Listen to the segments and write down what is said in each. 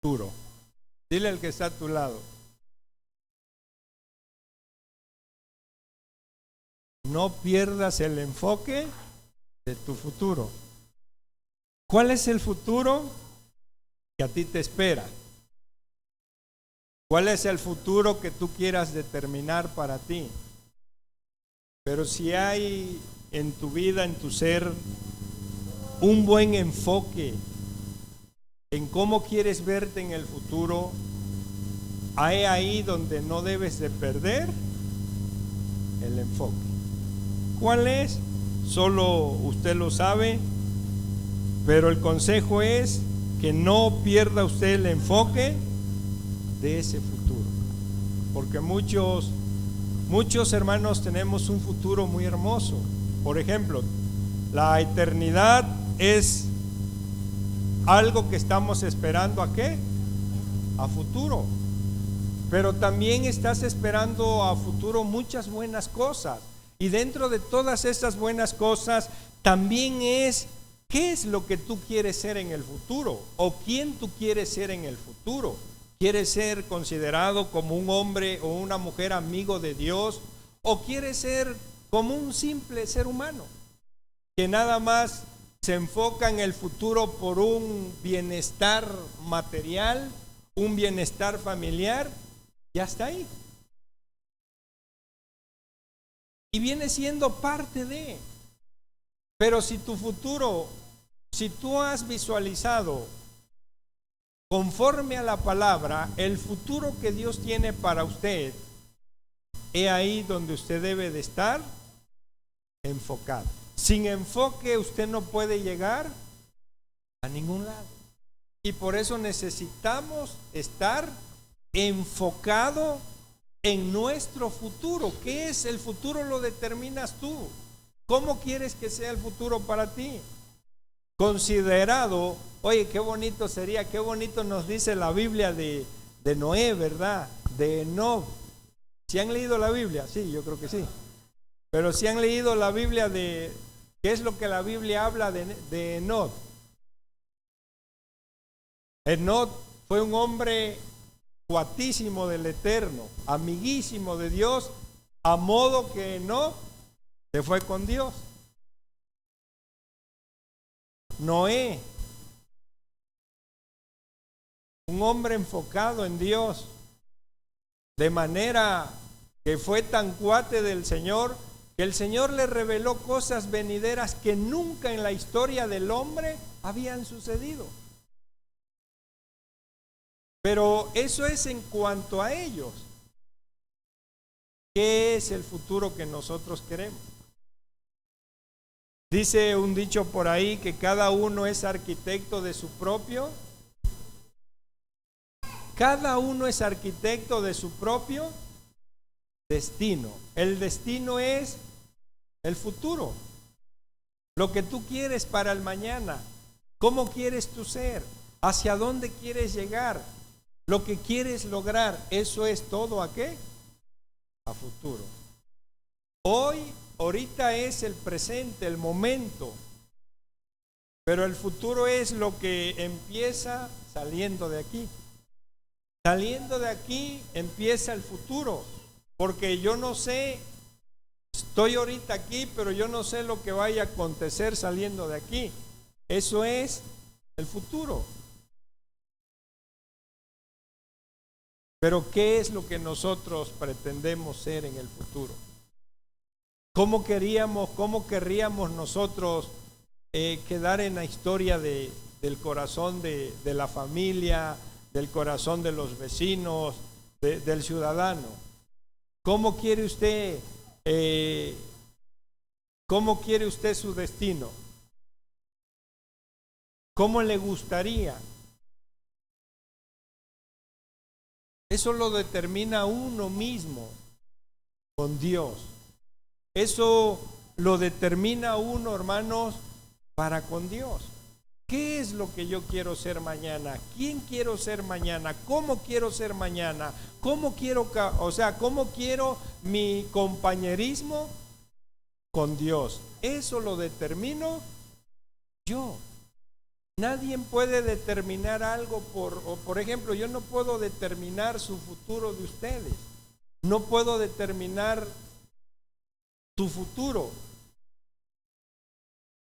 futuro. Dile al que está a tu lado: no pierdas el enfoque de tu futuro. ¿Cuál es el futuro que a ti te espera? ¿Cuál es el futuro que tú quieras determinar para ti? Pero si hay en tu vida, en tu ser, un buen enfoque en cómo quieres verte en el futuro, hay ahí donde no debes de perder el enfoque. ¿Cuál es? Solo usted lo sabe, pero el consejo es que no pierda usted el enfoque de ese futuro, porque muchos hermanos tenemos un futuro muy hermoso. Por ejemplo, la eternidad es algo que estamos esperando. ¿A qué? A futuro. Pero también estás esperando a futuro muchas buenas cosas, y dentro de todas esas buenas cosas también es qué es lo que tú quieres ser en el futuro, o quién tú quieres ser en el futuro. ¿Quieres ser considerado como un hombre o una mujer amigo de Dios, o quieres ser como un simple ser humano que nada más se enfoca en el futuro por un bienestar material, un bienestar familiar, y hasta ahí? Y viene siendo parte de. Pero si tu futuro, si tú has visualizado conforme a la palabra el futuro que Dios tiene para usted, es ahí donde usted debe de estar enfocado. Sin enfoque usted no puede llegar a ningún lado. Y por eso necesitamos estar enfocado en nuestro futuro. ¿Qué es el futuro? Lo determinas tú. ¿Cómo quieres que sea el futuro para ti? Considerado, oye, qué bonito sería, qué bonito nos dice la Biblia de Noé, ¿verdad? De Enoc. ¿Sí han leído la Biblia? Sí, yo creo que sí. Pero ¿sí han leído la Biblia de qué es lo que la Biblia habla de Enoc? Enoc fue un hombre cuatísimo del Eterno, amiguísimo de Dios, a modo que Enoc se fue con Dios. Noé, un hombre enfocado en Dios, de manera que fue tan cuate del Señor que el Señor le reveló cosas venideras que nunca en la historia del hombre habían sucedido. Pero eso es en cuanto a ellos. ¿Qué es el futuro que nosotros queremos? Dice un dicho por ahí que cada uno es arquitecto de su propio. Cada uno es arquitecto de su propio destino. El destino es el futuro. Lo que tú quieres para el mañana. ¿Cómo quieres tú ser? ¿Hacia dónde quieres llegar? Lo que quieres lograr. Eso es todo. ¿A qué? A futuro. Ahorita es el presente, el momento. Pero el futuro es lo que empieza saliendo de aquí. Saliendo de aquí empieza el futuro. Porque yo no sé, estoy ahorita aquí, pero yo no sé lo que vaya a acontecer saliendo de aquí. Eso es el futuro. Pero ¿qué es lo que nosotros pretendemos ser en el futuro? ¿Cómo querríamos nosotros quedar en la historia del corazón de la familia, del corazón de los vecinos, del ciudadano? ¿Cómo quiere usted su destino? ¿Cómo le gustaría? Eso lo determina uno mismo con Dios. Eso lo determina uno, hermanos, para con Dios. ¿Qué es lo que yo quiero ser mañana? ¿Quién quiero ser mañana? ¿Cómo quiero ser mañana? ¿Cómo quiero mi compañerismo con Dios? Eso lo determino yo. Nadie puede determinar algo por ejemplo, yo no puedo determinar su futuro de ustedes. No puedo determinar tu futuro.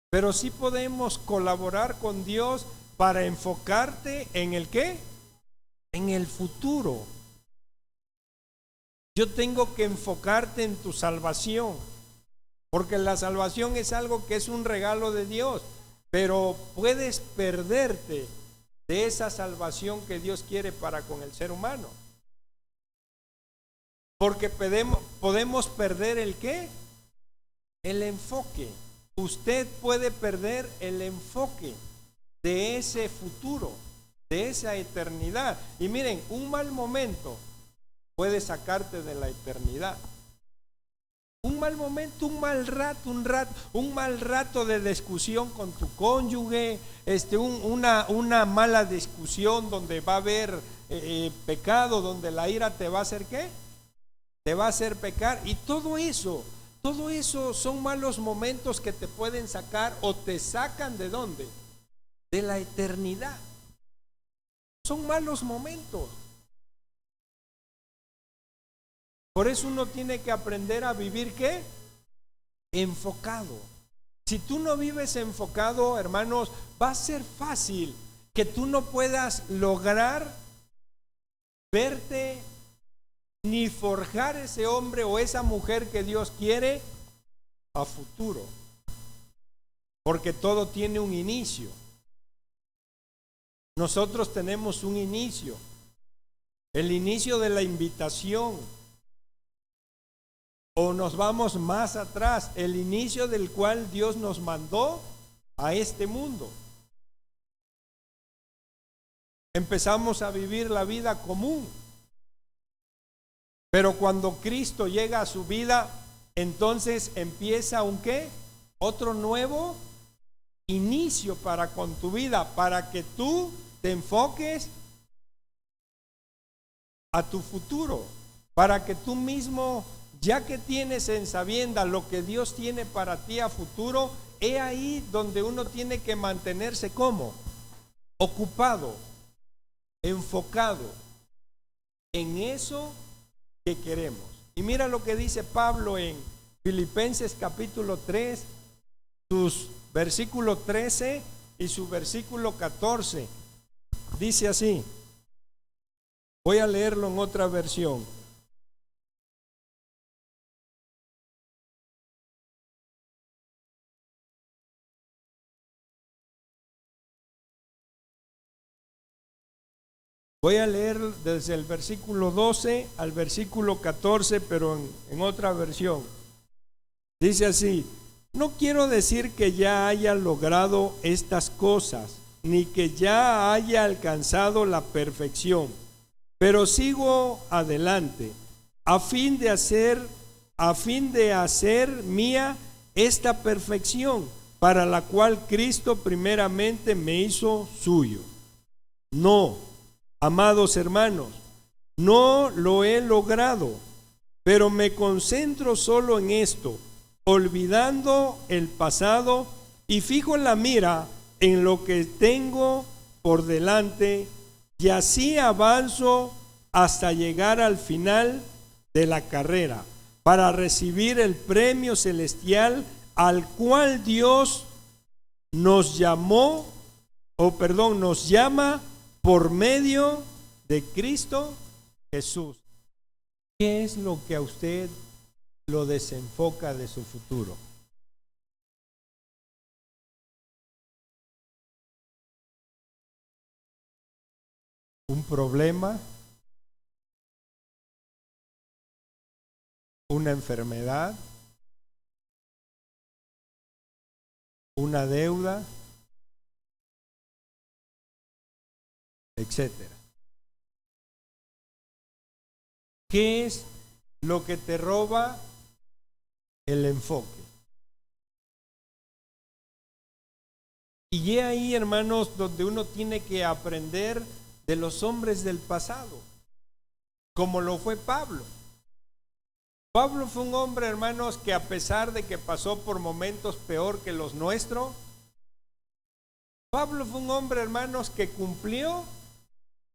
Pero sí podemos colaborar con Dios para enfocarte en el ¿qué? En el futuro. Yo tengo que enfocarte en tu salvación, porque la salvación es algo que es un regalo de Dios, pero puedes perderte de esa salvación que Dios quiere para con el ser humano. Porque podemos perder el ¿qué? El enfoque. Usted puede perder el enfoque de ese futuro, de esa eternidad. Y miren, un mal momento puede sacarte de la eternidad. Un mal momento, un mal rato de discusión con tu cónyuge, una mala discusión donde va a haber pecado, donde la ira te va a hacer ¿qué? Te va a hacer pecar. Y todo eso son malos momentos que te pueden sacar o te sacan ¿de dónde? De la eternidad. Son malos momentos. Por eso uno tiene que aprender a vivir ¿qué? Enfocado. Si tú no vives enfocado, hermanos, va a ser fácil que tú no puedas lograr verte ni forjar ese hombre o esa mujer que Dios quiere a futuro. Porque todo tiene un inicio. Nosotros tenemos un inicio. El inicio de la invitación. O nos vamos más atrás, el inicio del cual Dios nos mandó a este mundo. Empezamos a vivir la vida común. Pero cuando Cristo llega a su vida, entonces empieza un ¿qué? Otro nuevo inicio para con tu vida, para que tú te enfoques a tu futuro, para que tú mismo, ya que tienes en sabienda lo que Dios tiene para ti a futuro, es ahí donde uno tiene que mantenerse como ocupado, enfocado en eso que queremos. Y mira lo que dice Pablo en Filipenses capítulo 3, sus versículo 13 y su versículo 14. Dice así. Voy a leerlo en otra versión. Voy a leer desde el versículo 12 al versículo 14, pero en otra versión. Dice así: no quiero decir que ya haya logrado estas cosas, ni que ya haya alcanzado la perfección, pero sigo adelante, a fin de hacer mía esta perfección, para la cual Cristo primeramente me hizo suyo. No, amados hermanos, no lo he logrado, pero me concentro solo en esto, olvidando el pasado y fijo la mira en lo que tengo por delante, y así avanzo hasta llegar al final de la carrera, para recibir el premio celestial al cual Dios nos llama por medio de Cristo Jesús. ¿Qué es lo que a usted lo desenfoca de su futuro? ¿Un problema? ¿Una enfermedad? ¿Una deuda? Etcétera. ¿Qué es lo que te roba el enfoque? Y ahí, hermanos, donde uno tiene que aprender de los hombres del pasado, como lo fue Pablo. Pablo fue un hombre, hermanos, que a pesar de que pasó por momentos peor que los nuestros, Pablo fue un hombre, hermanos, que cumplió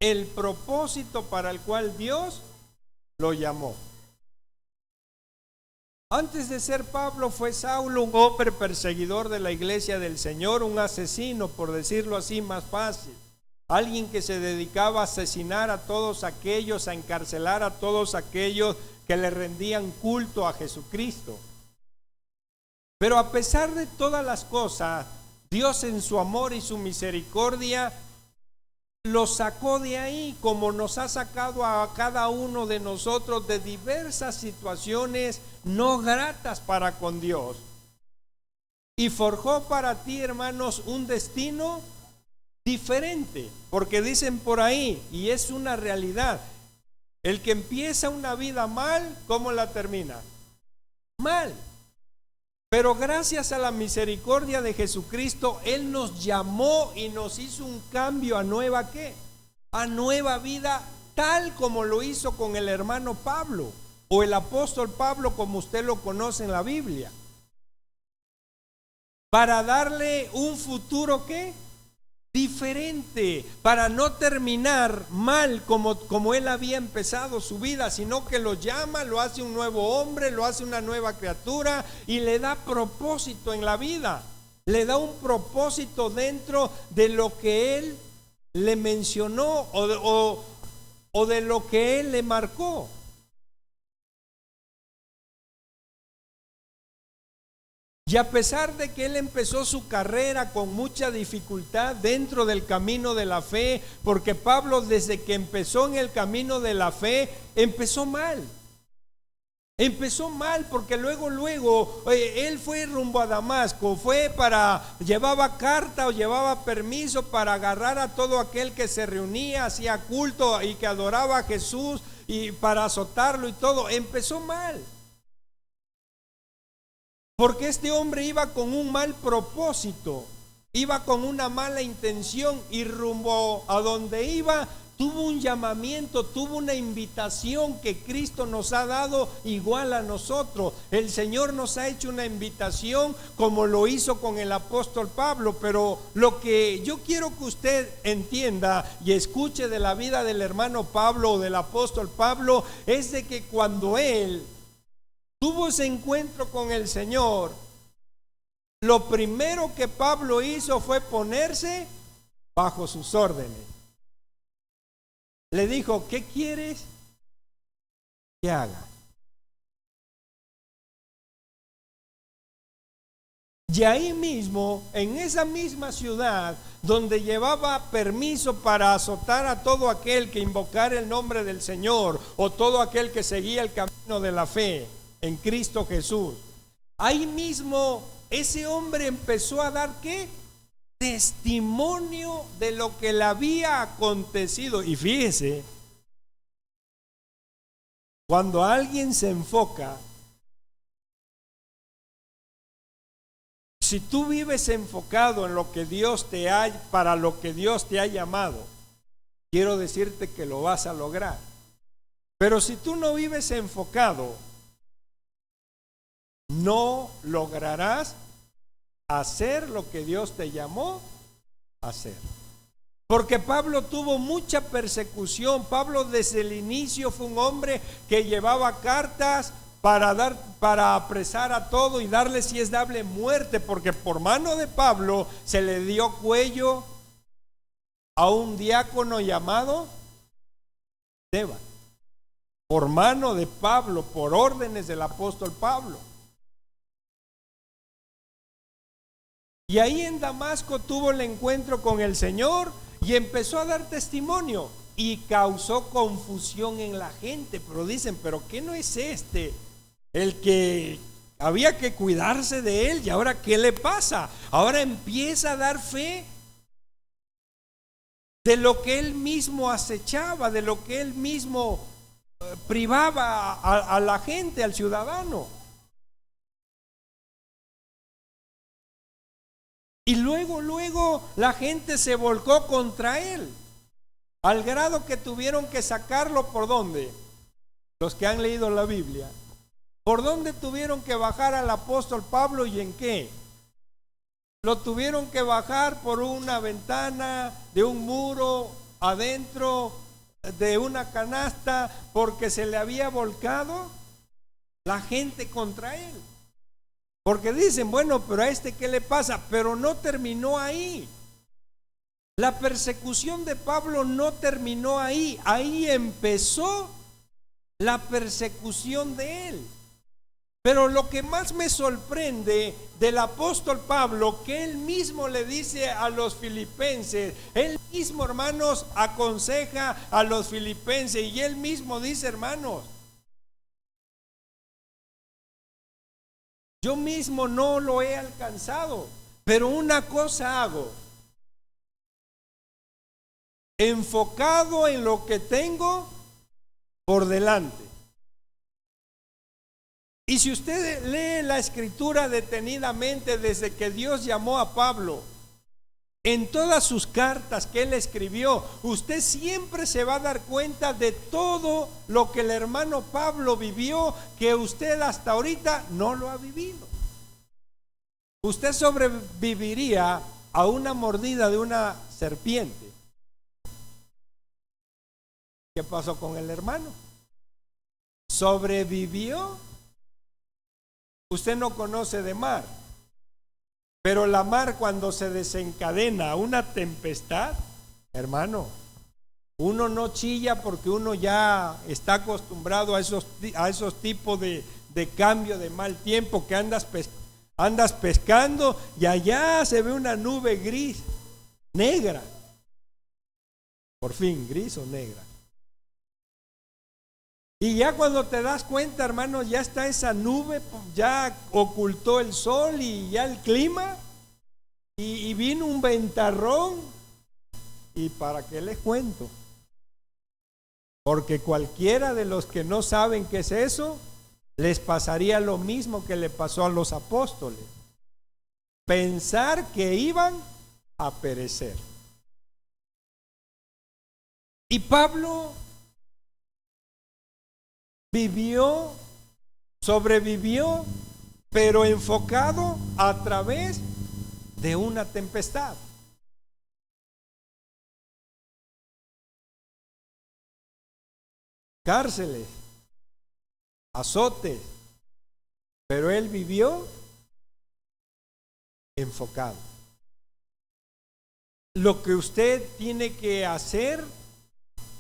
el propósito para el cual Dios lo llamó. Antes de ser Pablo fue Saulo, un hombre perseguidor de la iglesia del Señor, un asesino, por decirlo así más fácil. Alguien que se dedicaba a asesinar a todos aquellos, a encarcelar a todos aquellos que le rendían culto a Jesucristo. Pero a pesar de todas las cosas, Dios en su amor y su misericordia lo sacó de ahí, como nos ha sacado a cada uno de nosotros de diversas situaciones no gratas para con Dios, y forjó para ti, hermanos, un destino diferente, porque dicen por ahí, y es una realidad, el que empieza una vida mal, ¿cómo la termina? Mal. Pero gracias a la misericordia de Jesucristo, Él nos llamó y nos hizo un cambio a nueva ¿qué? A nueva vida, tal como lo hizo con el hermano Pablo, o el apóstol Pablo, como usted lo conoce en la Biblia, para darle un futuro ¿qué? Diferente, para no terminar mal como él había empezado su vida, sino que lo llama, lo hace un nuevo hombre, lo hace una nueva criatura y le da propósito en la vida, le da un propósito dentro de lo que él le mencionó o de lo que él le marcó. Y a pesar de que él empezó su carrera con mucha dificultad dentro del camino de la fe, porque Pablo desde que empezó en el camino de la fe, empezó mal. Empezó mal porque luego él fue rumbo a Damasco, llevaba carta o llevaba permiso para agarrar a todo aquel que se reunía, hacía culto y que adoraba a Jesús, y para azotarlo y todo. Empezó mal. Porque este hombre iba con un mal propósito, iba con una mala intención, y rumbo a donde iba tuvo un llamamiento, tuvo una invitación que Cristo nos ha dado igual a nosotros. El Señor nos ha hecho una invitación como lo hizo con el apóstol Pablo, pero lo que yo quiero que usted entienda y escuche de la vida del hermano Pablo o del apóstol Pablo es de que cuando él tuvo ese encuentro con el Señor, lo primero que Pablo hizo fue ponerse bajo sus órdenes. Le dijo: ¿qué quieres que haga? Y ahí mismo, en esa misma ciudad donde llevaba permiso para azotar a todo aquel que invocara el nombre del Señor, o todo aquel que seguía el camino de la fe en Cristo Jesús, ahí mismo ese hombre empezó a dar ¿qué? Testimonio de lo que le había acontecido. Y fíjese, cuando alguien se enfoca, si tú vives enfocado en lo que para lo que Dios te ha llamado, quiero decirte que lo vas a lograr. Pero si tú no vives enfocado, no lograrás hacer lo que Dios te llamó a hacer. Porque Pablo tuvo mucha persecución. Pablo desde el inicio fue un hombre que llevaba cartas para apresar a todo y darle, si es dable, muerte, porque por mano de Pablo se le dio cuello a un diácono llamado Esteban. Por mano de Pablo, por órdenes del apóstol Pablo. Y ahí en Damasco tuvo el encuentro con el Señor y empezó a dar testimonio y causó confusión en la gente. Pero dicen: ¿pero qué no es este el que había que cuidarse de él? ¿Y ahora qué le pasa? Ahora empieza a dar fe de lo que él mismo acechaba, de lo que él mismo privaba a la gente, al ciudadano. Y luego la gente se volcó contra él, al grado que tuvieron que sacarlo. ¿Por dónde? Los que han leído la Biblia, ¿por dónde tuvieron que bajar al apóstol Pablo y en qué? Lo tuvieron que bajar por una ventana de un muro adentro de una canasta porque se le había volcado la gente contra él. Porque dicen, bueno, pero a este ¿qué le pasa? Pero no terminó ahí. La persecución de Pablo no terminó ahí. Ahí empezó la persecución de él. Pero lo que más me sorprende del apóstol Pablo, que él mismo le dice a los filipenses, él mismo, hermanos, aconseja a los filipenses y él mismo dice, hermanos, yo mismo no lo he alcanzado, pero una cosa hago, enfocado en lo que tengo por delante. Y si usted lee la escritura detenidamente desde que Dios llamó a Pablo, en todas sus cartas que él escribió, usted siempre se va a dar cuenta de todo lo que el hermano Pablo vivió, que usted hasta ahorita no lo ha vivido. Usted sobreviviría a una mordida de una serpiente. ¿Qué pasó con el hermano? ¿Sobrevivió? Usted no conoce de mar, pero la mar cuando se desencadena una tempestad, hermano, uno no chilla porque uno ya está acostumbrado a esos tipos de cambio de mal tiempo, que andas pescando y allá se ve una nube gris, negra, por fin, gris o negra. Y ya cuando te das cuenta, hermano, ya está esa nube, ya ocultó el sol y ya el clima, y vino un ventarrón. ¿Y para qué les cuento? Porque cualquiera de los que no saben qué es eso, les pasaría lo mismo que le pasó a los apóstoles. Pensar que iban a perecer. Y Pablo sobrevivió, pero enfocado a través de una tempestad. Cárceles, azotes, pero él vivió enfocado. Lo que usted tiene que hacer,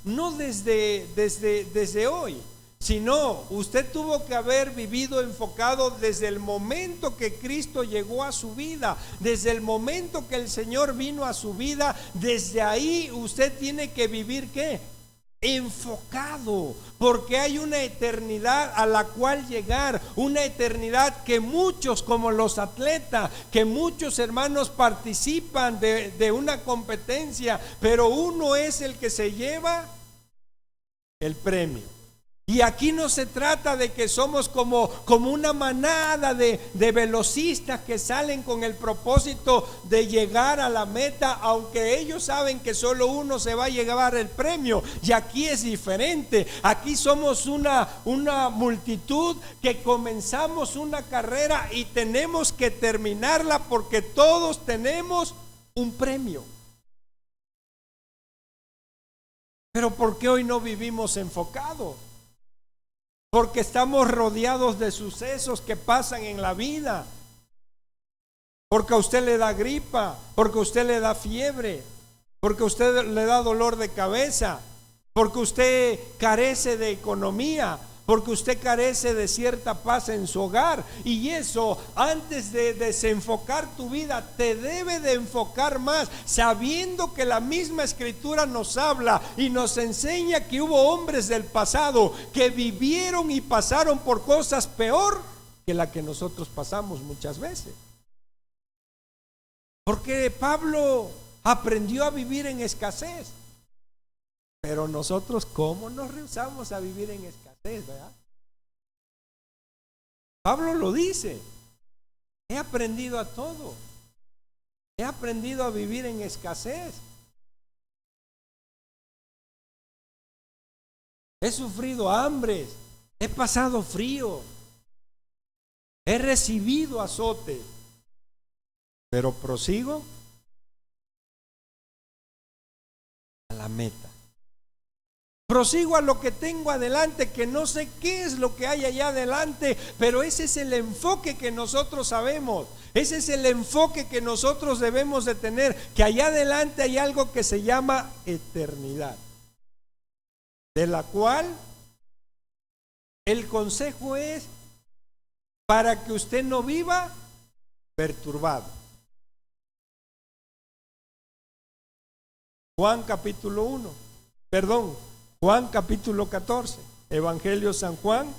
no desde hoy, sino usted tuvo que haber vivido enfocado desde el momento que Cristo llegó a su vida, desde el momento que el Señor vino a su vida. Desde ahí usted tiene que vivir ¿qué? Enfocado, porque hay una eternidad a la cual llegar, una eternidad que muchos, como los atletas, que muchos hermanos participan de una competencia, pero uno es el que se lleva el premio. Y aquí no se trata de que somos como una manada de velocistas que salen con el propósito de llegar a la meta, aunque ellos saben que solo uno se va a llevar el premio. Y aquí es diferente. Aquí somos una multitud que comenzamos una carrera y tenemos que terminarla, porque todos tenemos un premio. Pero ¿por qué hoy no vivimos enfocados? Porque estamos rodeados de sucesos que pasan en la vida. Porque a usted le da gripa, porque a usted le da fiebre, porque a usted le da dolor de cabeza, porque usted carece de economía, porque usted carece de cierta paz en su hogar. Y eso, antes de desenfocar tu vida, te debe de enfocar más, sabiendo que la misma escritura nos habla y nos enseña que hubo hombres del pasado que vivieron y pasaron por cosas peor que la que nosotros pasamos muchas veces. Porque Pablo aprendió a vivir en escasez. Pero nosotros, ¿cómo nos rehusamos a vivir en escasez, verdad? Pablo lo dice: he aprendido a todo. He aprendido a vivir en escasez. He sufrido hambre, he pasado frío, he recibido azotes. pero prosigo a la meta. Prosigo a lo que tengo adelante, que no sé qué es lo que hay allá adelante, pero ese es el enfoque que nosotros sabemos. Ese es el enfoque que nosotros debemos de tener, que allá adelante hay algo que se llama eternidad, de la cual el consejo es para que usted no viva perturbado. Juan capítulo 14, Evangelio San Juan,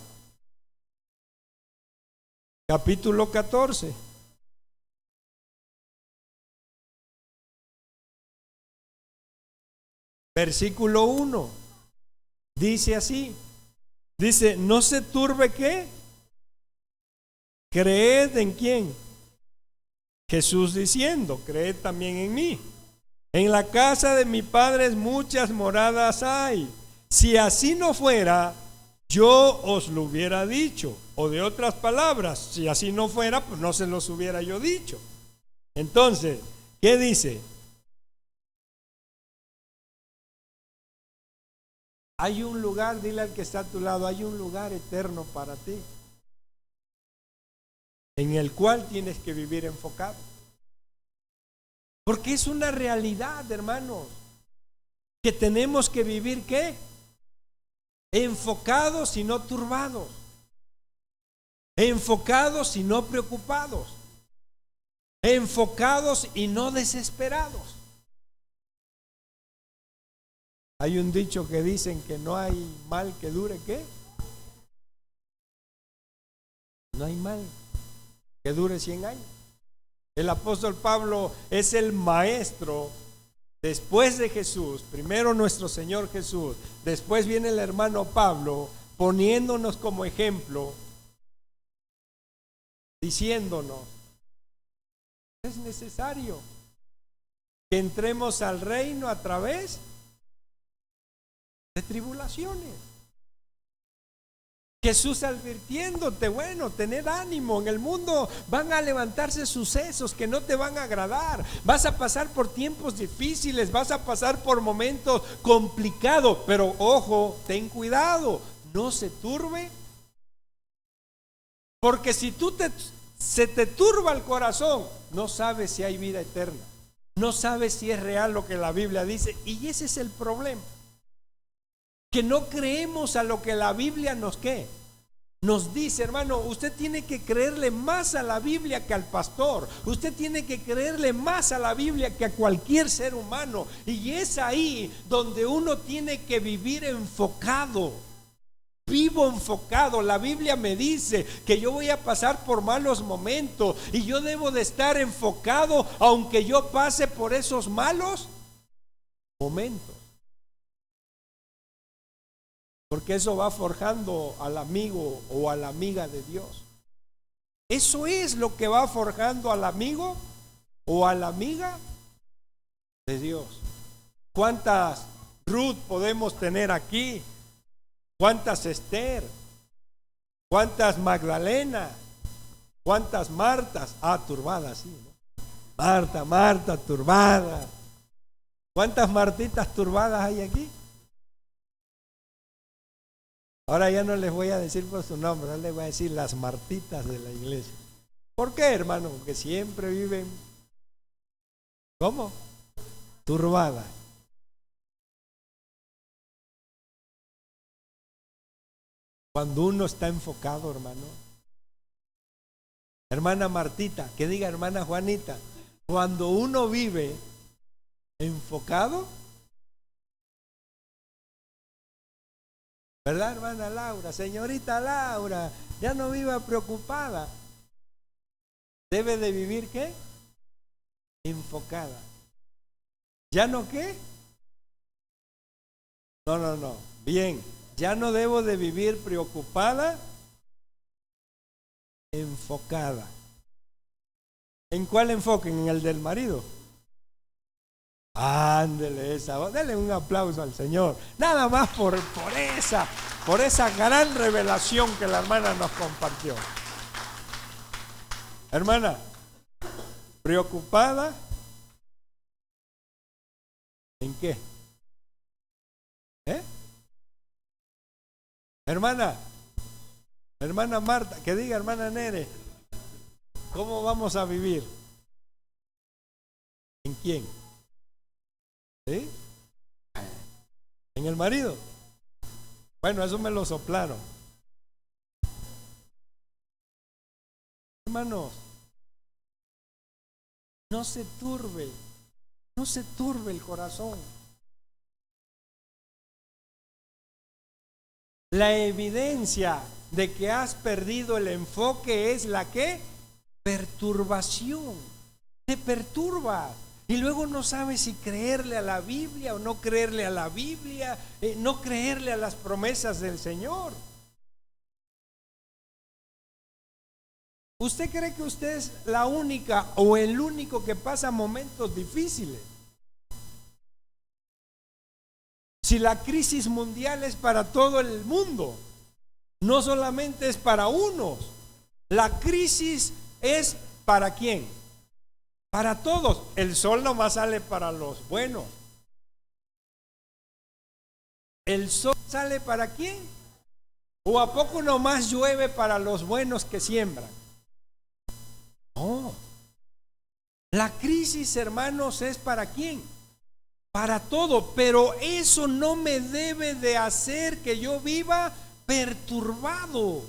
capítulo 14. Versículo 1, dice así, dice, no se turbe ¿qué? Creed en quién. Jesús diciendo, creed también en mí. En la casa de mi Padre muchas moradas hay. Si así no fuera, yo os lo hubiera dicho. O de otras palabras, si así no fuera, pues no se los hubiera yo dicho. Entonces, ¿qué dice? Hay un lugar, dile al que está a tu lado, hay un lugar eterno para ti, en el cual tienes que vivir enfocado. Porque es una realidad, hermanos, que tenemos que vivir ¿qué? Enfocados y no turbados, enfocados y no preocupados, enfocados y no desesperados. Hay un dicho que dicen que no hay mal que dure ¿qué? No hay mal que dure 100 años. El apóstol Pablo es el maestro después de Jesús. Primero nuestro Señor Jesús, después viene el hermano Pablo poniéndonos como ejemplo, diciéndonos, es necesario que entremos al reino a través de tribulaciones. Jesús advirtiéndote, bueno, tened ánimo, en el mundo van a levantarse sucesos que no te van a agradar, vas a pasar por tiempos difíciles, vas a pasar por momentos complicados, pero ojo, ten cuidado, no se turbe, porque si se te turba el corazón, no sabes si hay vida eterna, no sabes si es real lo que la Biblia dice, y ese es el problema. Que no creemos a lo que la Biblia nos dice, hermano. Usted tiene que creerle más a la Biblia que al pastor. Usted tiene que creerle más a la Biblia que a cualquier ser humano. Y es ahí donde uno tiene que vivir enfocado. Vivo enfocado. La Biblia me dice que yo voy a pasar por malos momentos y yo debo de estar enfocado aunque yo pase por esos malos momentos. Porque eso va forjando al amigo o a la amiga de Dios. Eso es lo que va forjando al amigo o a la amiga de Dios. ¿Cuántas Ruth podemos tener aquí? ¿Cuántas Esther? ¿Cuántas Magdalena? ¿Cuántas Martas? Turbadas, sí, ¿no? Marta, turbada. ¿Cuántas Martitas turbadas hay aquí? Ahora ya no les voy a decir por su nombre, ahora les voy a decir las Martitas de la iglesia. ¿Por qué, hermano? Porque siempre viven, ¿cómo? Turbadas. Cuando uno está enfocado, hermano. Hermana Martita, que diga hermana Juanita, cuando uno vive enfocado, ¿verdad, hermana Laura? Señorita Laura, ya no viva preocupada. Debe de vivir ¿qué? Enfocada. ¿Ya no qué? No. Bien, ya no debo de vivir preocupada, enfocada. ¿En cuál enfoque? ¿En el del marido? Ándele esa, dele un aplauso al Señor, nada más por esa gran revelación que la hermana nos compartió. Hermana, preocupada ¿en qué? Hermana Marta, que diga hermana Nere, ¿cómo vamos a vivir? ¿En quién? ¿Sí? ¿En el marido? Bueno, eso me lo soplaron. Hermanos, no se turbe el corazón. La evidencia de que has perdido el enfoque es la que perturbación. Te perturba y luego no sabes si creerle a la Biblia o no creerle a la Biblia, no creerle a las promesas del Señor. ¿Usted cree que usted es la única o el único que pasa momentos difíciles? Si la crisis mundial es para todo el mundo, no solamente es para unos. La crisis es ¿para quién? Para todos. El sol nomás sale para los buenos. ¿El sol sale para quién? ¿O a poco nomás llueve para los buenos que siembran? No. La crisis, hermanos, es ¿para quién? Para todo, pero eso no me debe de hacer que yo viva perturbado.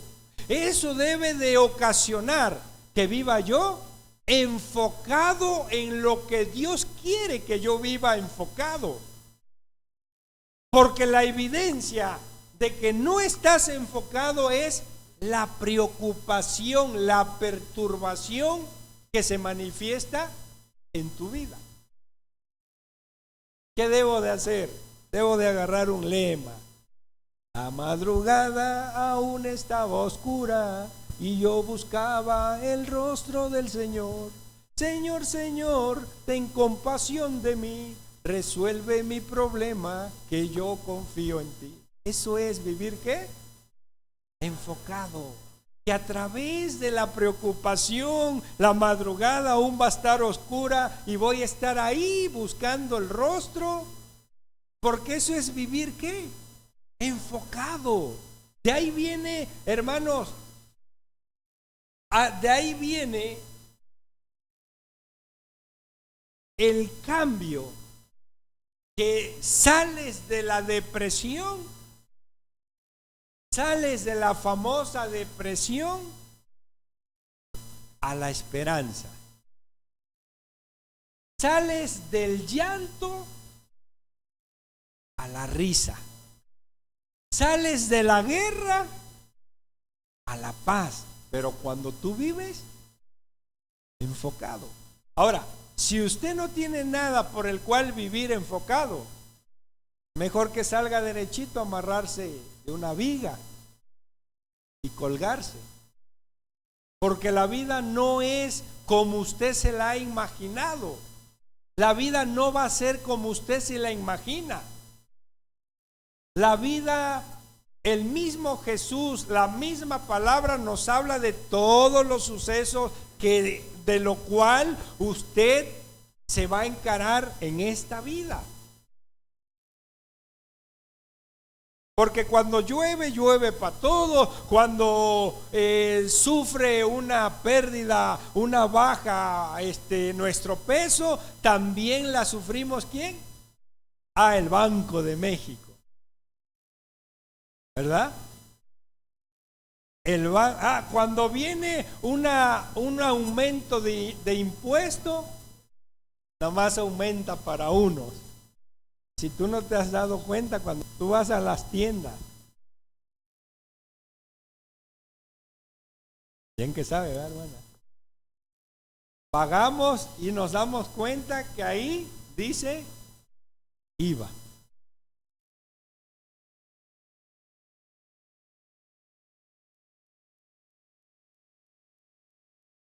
Eso debe de ocasionar que viva yo enfocado en lo que Dios quiere que yo viva enfocado. Porque la evidencia de que no estás enfocado es la preocupación, la perturbación que se manifiesta en tu vida. ¿Qué debo de hacer? Debo de agarrar un lema. La madrugada aún estaba oscura y yo buscaba el rostro del Señor. Señor, Señor, ten compasión de mí, resuelve mi problema, que yo confío en ti. Eso es vivir ¿qué? Enfocado. Que a través de la preocupación, la madrugada aún va a estar oscura y voy a estar ahí buscando el rostro, porque eso es vivir ¿qué? Enfocado. De ahí viene, hermanos, de ahí viene el cambio, que sales de la depresión, sales de la famosa depresión a la esperanza. Sales del llanto a la risa. Sales de la guerra a la paz. Pero cuando tú vives enfocado. Ahora, si usted no tiene nada por el cual vivir enfocado, mejor que salga derechito a amarrarse de una viga y colgarse. Porque la vida no es como usted se la ha imaginado. La vida no va a ser como usted se la imagina. La vida, el mismo Jesús, la misma palabra nos habla de todos los sucesos de lo cual usted se va a encarar en esta vida. Porque cuando llueve, llueve para todo. Cuando sufre una pérdida, una baja, nuestro peso, también la sufrimos ¿quién? El Banco de México. ¿Verdad? Cuando viene un aumento de impuesto, nada más aumenta para unos. Si tú no te has dado cuenta, cuando tú vas a las tiendas, bien que sabe, ¿verdad, hermana? Pagamos y nos damos cuenta que ahí dice IVA.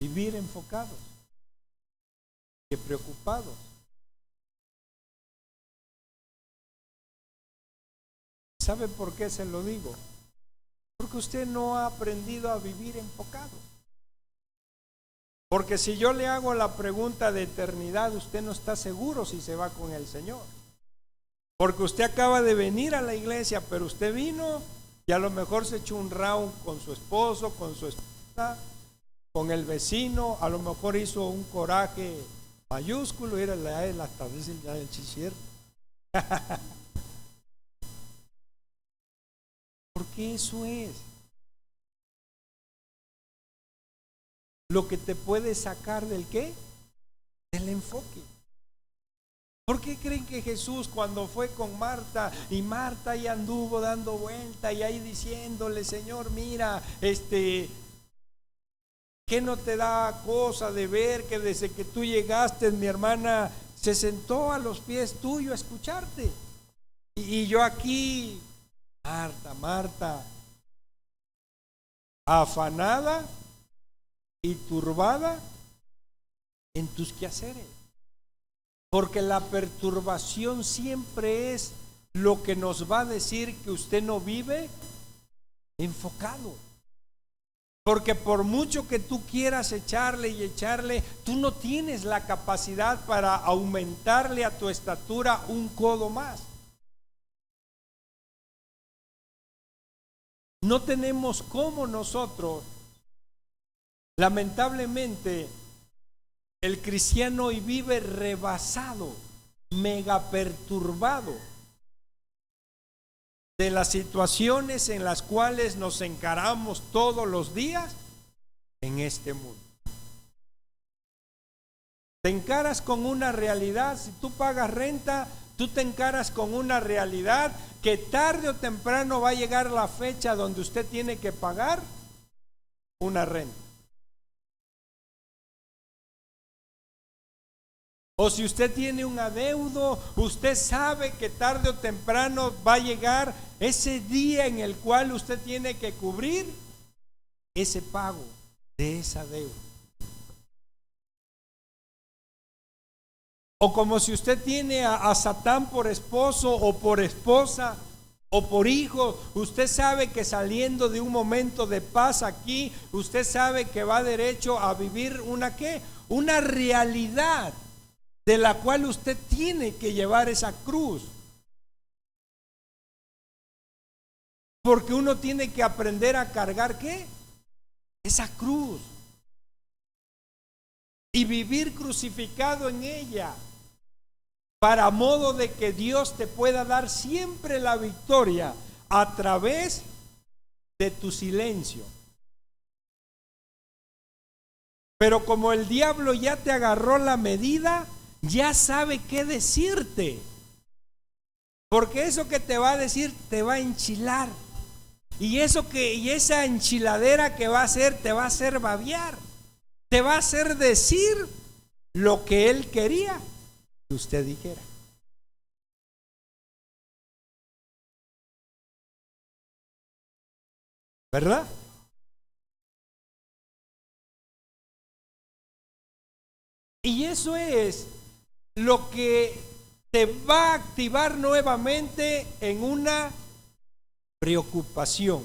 Vivir enfocados, que preocupados. ¿Sabe por qué se lo digo? Porque usted no ha aprendido a vivir enfocado. Porque si yo le hago la pregunta de eternidad, usted no está seguro si se va con el Señor. Porque usted acaba de venir a la iglesia, pero usted vino y a lo mejor se echó un round con su esposo, con su esposa, con el vecino, a lo mejor hizo un coraje mayúsculo, era la hasta dice ya el chichir. Porque eso es lo que te puede sacar del ¿qué? Del enfoque. ¿Por qué creen que Jesús cuando fue con Marta y Marta ahí anduvo dando vuelta y ahí diciéndole, Señor, mira, ¿qué no te da cosa de ver que desde que tú llegaste mi hermana se sentó a los pies tuyos a escucharte? Y yo aquí, Marta, Marta, afanada y turbada en tus quehaceres. Porque la perturbación siempre es lo que nos va a decir que usted no vive enfocado. Porque por mucho que tú quieras echarle y echarle, tú no tienes la capacidad para aumentarle a tu estatura un codo más. No tenemos como nosotros, lamentablemente, el cristiano hoy vive rebasado, mega perturbado de las situaciones en las cuales nos encaramos todos los días en este mundo. Te encaras con una realidad, si tú pagas renta, tú te encaras con una realidad que tarde o temprano va a llegar la fecha donde usted tiene que pagar una renta. O si usted tiene un adeudo, usted sabe que tarde o temprano va a llegar ese día en el cual usted tiene que cubrir ese pago de esa deuda. O como si usted tiene a Satán por esposo o por esposa o por hijo, usted sabe que saliendo de un momento de paz aquí, usted sabe que va derecho a vivir una ¿qué? Una realidad de la cual usted tiene que llevar esa cruz. Porque uno tiene que aprender a cargar ¿qué? Esa cruz. Y vivir crucificado en ella. Para modo de que Dios te pueda dar siempre la victoria a través de tu silencio. Pero como el diablo ya te agarró la medida, ya sabe qué decirte. Porque eso que te va a decir te va a enchilar. Y esa enchiladera que va a hacer te va a hacer babear. Te va a hacer decir lo que él quería que usted dijera. ¿Verdad? Y eso es lo que te va a activar nuevamente en una preocupación.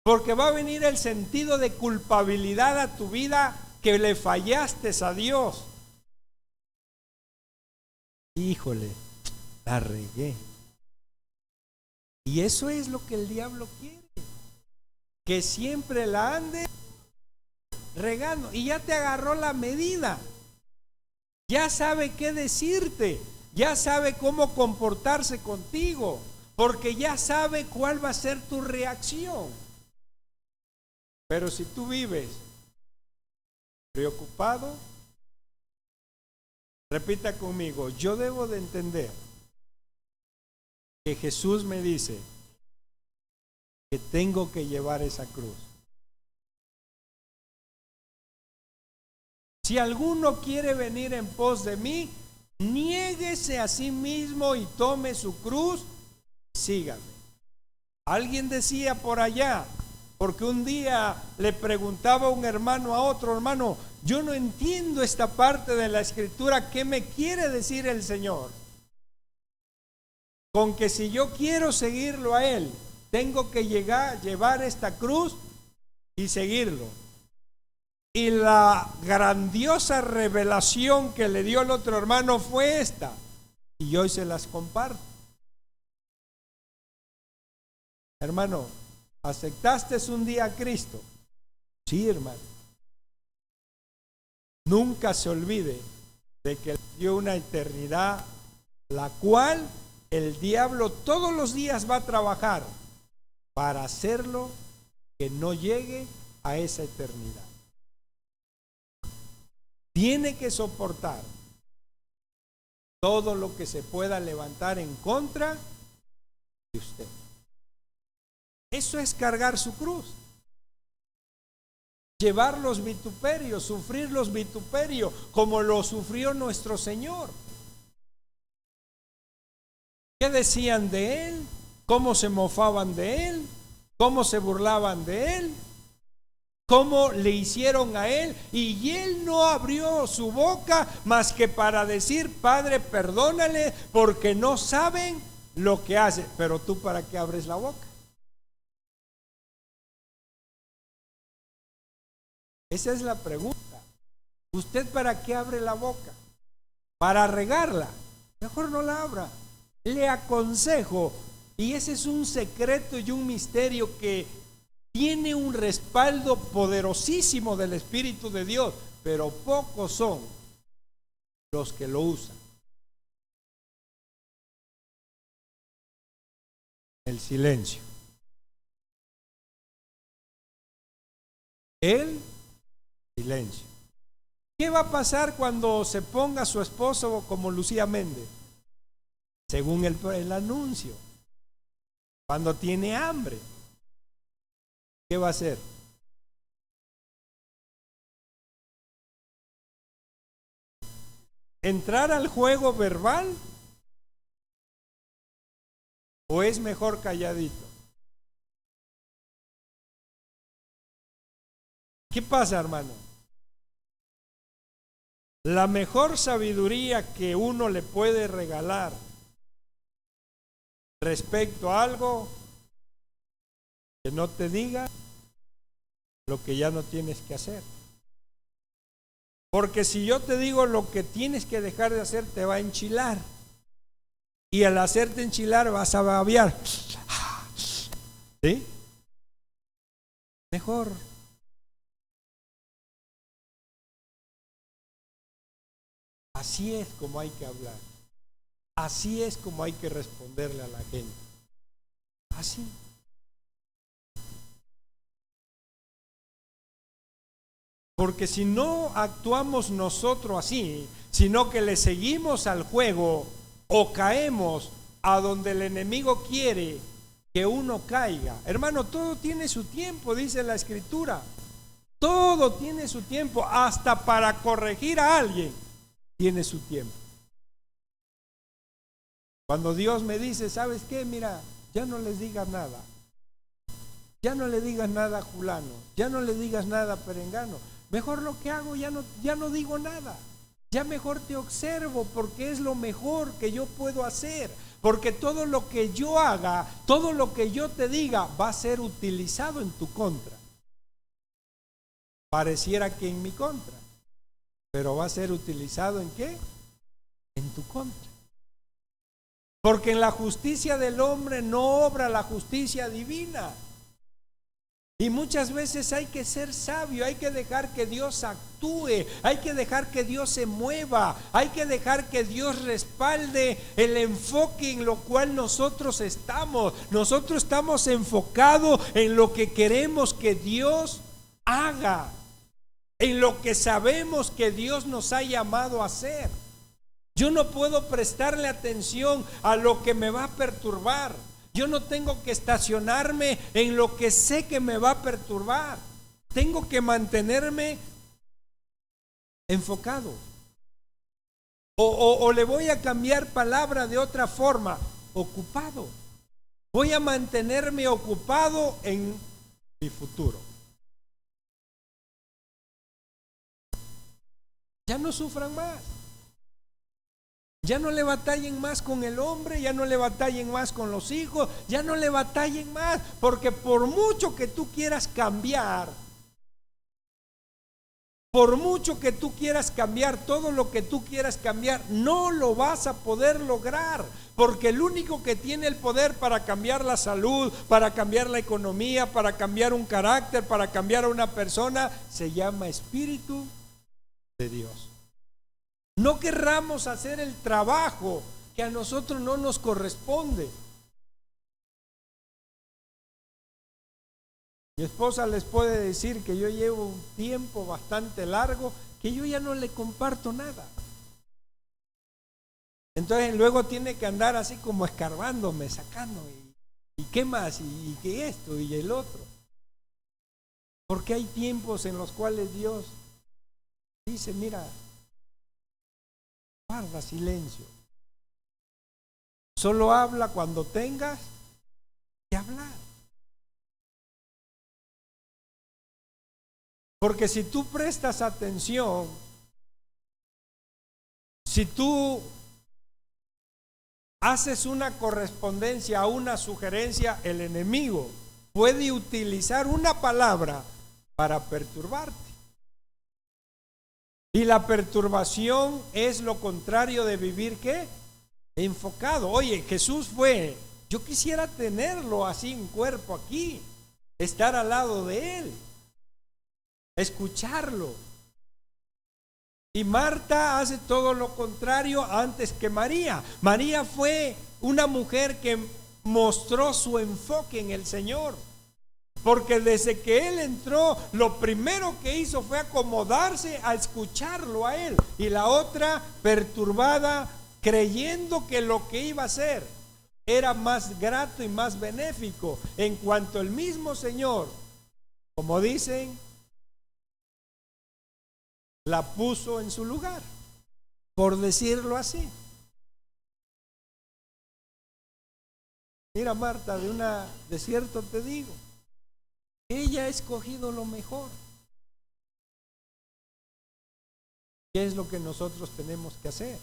Porque va a venir el sentido de culpabilidad a tu vida que le fallaste a Dios. Híjole, la regué. Y eso es lo que el diablo quiere. Que siempre la ande regando. Y ya te agarró la medida. Ya sabe qué decirte. Ya sabe cómo comportarse contigo. Porque ya sabe cuál va a ser tu reacción. Pero si tú vives preocupado, repita conmigo, yo debo de entender que Jesús me dice que tengo que llevar esa cruz. Si alguno quiere venir en pos de mí, niéguese a sí mismo y tome su cruz, sígame. Alguien decía por allá, porque un día le preguntaba un hermano a otro hermano, yo no entiendo esta parte de la escritura, ¿qué me quiere decir el Señor? Con que si yo quiero seguirlo a Él, tengo que llevar esta cruz y seguirlo. Y la grandiosa revelación que le dio el otro hermano fue esta. Y hoy se las comparto. Hermano, ¿aceptaste un día a Cristo? Sí, hermano. Nunca se olvide de que le dio una eternidad, la cual el diablo todos los días va a trabajar para hacerlo que no llegue a esa eternidad. Tiene que soportar todo lo que se pueda levantar en contra de usted. Eso es cargar su cruz. Llevar los vituperios, sufrir los vituperios, como lo sufrió nuestro Señor. ¿Qué decían de Él? ¿Cómo se mofaban de Él? ¿Cómo se burlaban de Él? ¿Cómo le hicieron a Él? Y Él no abrió su boca más que para decir: Padre, perdónale porque no saben lo que hace. Pero tú, ¿para qué abres la boca? Esa es la pregunta. ¿Usted para qué abre la boca? ¿Para regarla? Mejor no la abra. Le aconsejo, y ese es un secreto y un misterio que tiene un respaldo poderosísimo del Espíritu de Dios, pero pocos son los que lo usan. El silencio. El silencio. ¿Qué va a pasar cuando se ponga su esposo como Lucía Méndez? Según el anuncio, cuando tiene hambre, ¿qué va a hacer? ¿Entrar al juego verbal o es mejor calladito? ¿Qué pasa, hermano? La mejor sabiduría que uno le puede regalar respecto a algo, que no te diga lo que ya no tienes que hacer. Porque si yo te digo lo que tienes que dejar de hacer, te va a enchilar. Y al hacerte enchilar vas a babear. ¿Sí? Mejor. Así es como hay que hablar. Así es como hay que responderle a la gente. Así. Porque si no actuamos nosotros así, sino que le seguimos al juego o caemos a donde el enemigo quiere que uno caiga. Hermano, todo tiene su tiempo, dice la Escritura. Todo tiene su tiempo, hasta para corregir a alguien tiene su tiempo. Cuando Dios me dice: ¿sabes qué? Mira, ya no les digas nada. Ya no le digas nada a Julano, ya no le digas nada a Perengano. Mejor lo que hago, ya no digo nada. Ya mejor te observo, porque es lo mejor que yo puedo hacer. Porque todo lo que yo haga, todo lo que yo te diga, va a ser utilizado en tu contra. Pareciera que en mi contra, pero va a ser utilizado ¿en qué? En tu contra. Porque en la justicia del hombre no obra la justicia divina. Y muchas veces hay que ser sabio, hay que dejar que Dios actúe, hay que dejar que Dios se mueva, hay que dejar que Dios respalde el enfoque en lo cual nosotros estamos. Nosotros estamos enfocados en lo que queremos que Dios haga, en lo que sabemos que Dios nos ha llamado a hacer. Yo no puedo prestarle atención a lo que me va a perturbar. Yo no tengo que estacionarme en lo que sé que me va a perturbar. Tengo que mantenerme enfocado. O le voy a cambiar palabra de otra forma: ocupado. Voy a mantenerme ocupado en mi futuro. Ya no sufran más. Ya no le batallen más con el hombre, ya no le batallen más con los hijos, ya no le batallen más, porque por mucho que tú quieras cambiar, Por mucho que tú quieras cambiar, todo lo que tú quieras cambiar, no lo vas a poder lograr, porque el único que tiene el poder para cambiar la salud, para cambiar la economía, para cambiar un carácter, para cambiar a una persona, se llama Espíritu de Dios. No querramos hacer el trabajo que a nosotros no nos corresponde. Mi esposa les puede decir que yo llevo un tiempo bastante largo que yo ya no le comparto nada. Entonces luego tiene que andar así como escarbándome, sacando y qué más, y qué esto y el otro. Porque hay tiempos en los cuales Dios dice, mira, guarda silencio. Solo habla cuando tengas que hablar. Porque si tú prestas atención, si tú haces una correspondencia a una sugerencia, el enemigo puede utilizar una palabra para perturbarte. Y la perturbación es lo contrario de vivir, ¿qué? Enfocado. Oye, Jesús fue, yo quisiera tenerlo así en cuerpo aquí, estar al lado de él, escucharlo. Y Marta hace todo lo contrario antes que María. María fue una mujer que mostró su enfoque en el Señor, porque desde que él entró, lo primero que hizo fue acomodarse a escucharlo a él. Y la otra, perturbada, creyendo que lo que iba a hacer era más grato y más benéfico, en cuanto el mismo Señor, como dicen, la puso en su lugar, por decirlo así. Mira, Marta, de cierto te digo, ella ha escogido lo mejor. ¿Qué es lo que nosotros tenemos que hacer?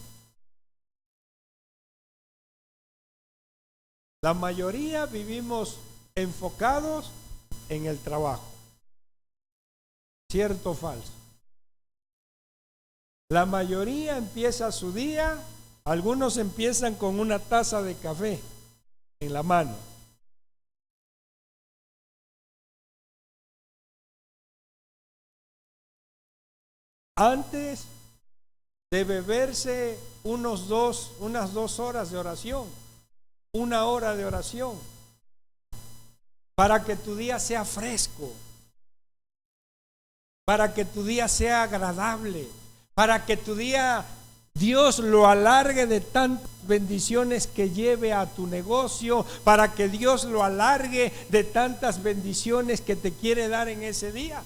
La mayoría vivimos enfocados en el trabajo. ¿Cierto o falso? La mayoría empieza su día, algunos empiezan con una taza de café en la mano. Antes de beberse unas 2 horas de oración, 1 hora de oración, para que tu día sea fresco, para que tu día sea agradable, para que tu día Dios lo alargue de tantas bendiciones que lleve a tu negocio, para que Dios lo alargue de tantas bendiciones que te quiere dar en ese día.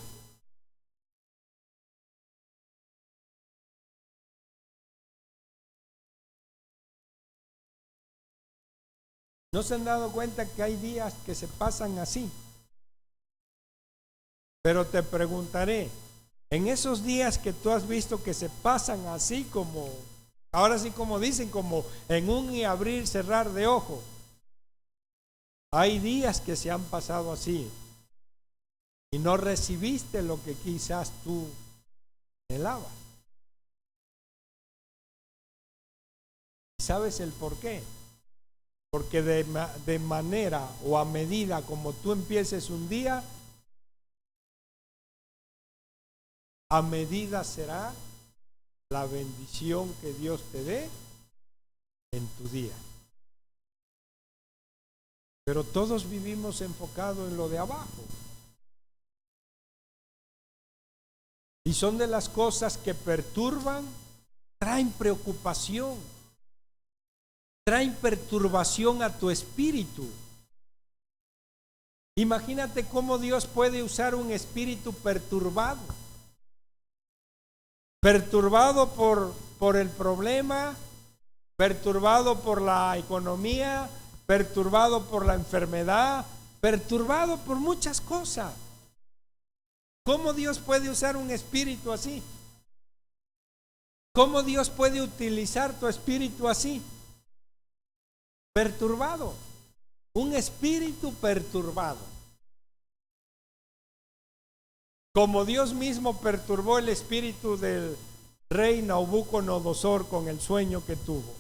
¿No se han dado cuenta que hay días que se pasan así? Pero te preguntaré, en esos días que tú has visto que se pasan así como, ahora sí como dicen, como en un y abrir, cerrar de ojo, hay días que se han pasado así y no recibiste lo que quizás tú anhelabas. ¿Sabes el por qué? Porque de manera o a medida como tú empieces un día, a medida será la bendición que Dios te dé en tu día. Pero todos vivimos enfocados en lo de abajo. Y son de las cosas que perturban, traen preocupación, traen perturbación a tu espíritu. Imagínate cómo Dios puede usar un espíritu perturbado. Perturbado por el problema, perturbado por la economía, perturbado por la enfermedad, perturbado por muchas cosas. ¿Cómo Dios puede usar un espíritu así? ¿Cómo Dios puede utilizar tu espíritu así? Perturbado. Un espíritu perturbado. como Dios mismo perturbó el espíritu del rey Nabucodonosor con el sueño que tuvo.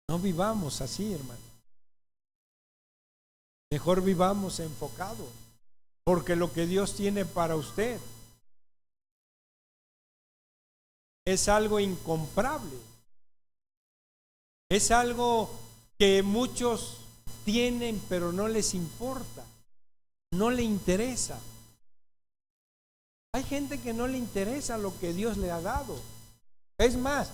No vivamos así, hermano. Mejor vivamos enfocados, porque lo que Dios tiene para usted es algo incomparable. Es algo que muchos tienen, pero no les importa, no le interesa. Hay gente que no le interesa lo que Dios le ha dado. Es más,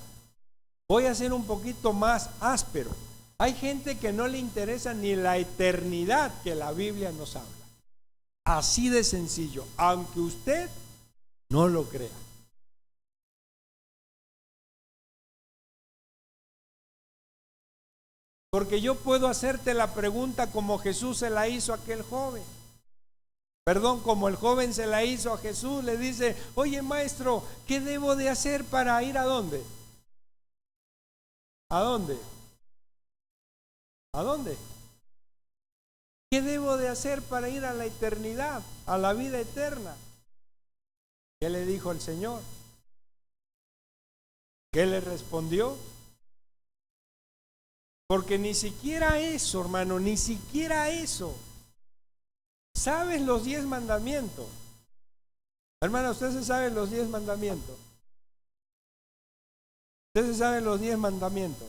voy a ser un poquito más áspero. Hay gente que no le interesa ni la eternidad que la Biblia nos habla. Así de sencillo, aunque usted no lo crea. Porque yo puedo hacerte la pregunta como Jesús se la hizo a aquel joven. Perdón, como el joven se la hizo a Jesús, le dice: oye, maestro, ¿qué debo de hacer para ir a dónde? ¿A dónde? ¿A dónde? ¿Qué debo de hacer para ir a la eternidad, a la vida eterna? ¿Qué le dijo el Señor? ¿Qué le respondió? Porque ni siquiera eso, hermano, ni siquiera eso. ¿Sabes los 10 mandamientos? Hermano, ¿usted se sabe los 10 mandamientos? ¿Usted se sabe los 10 mandamientos?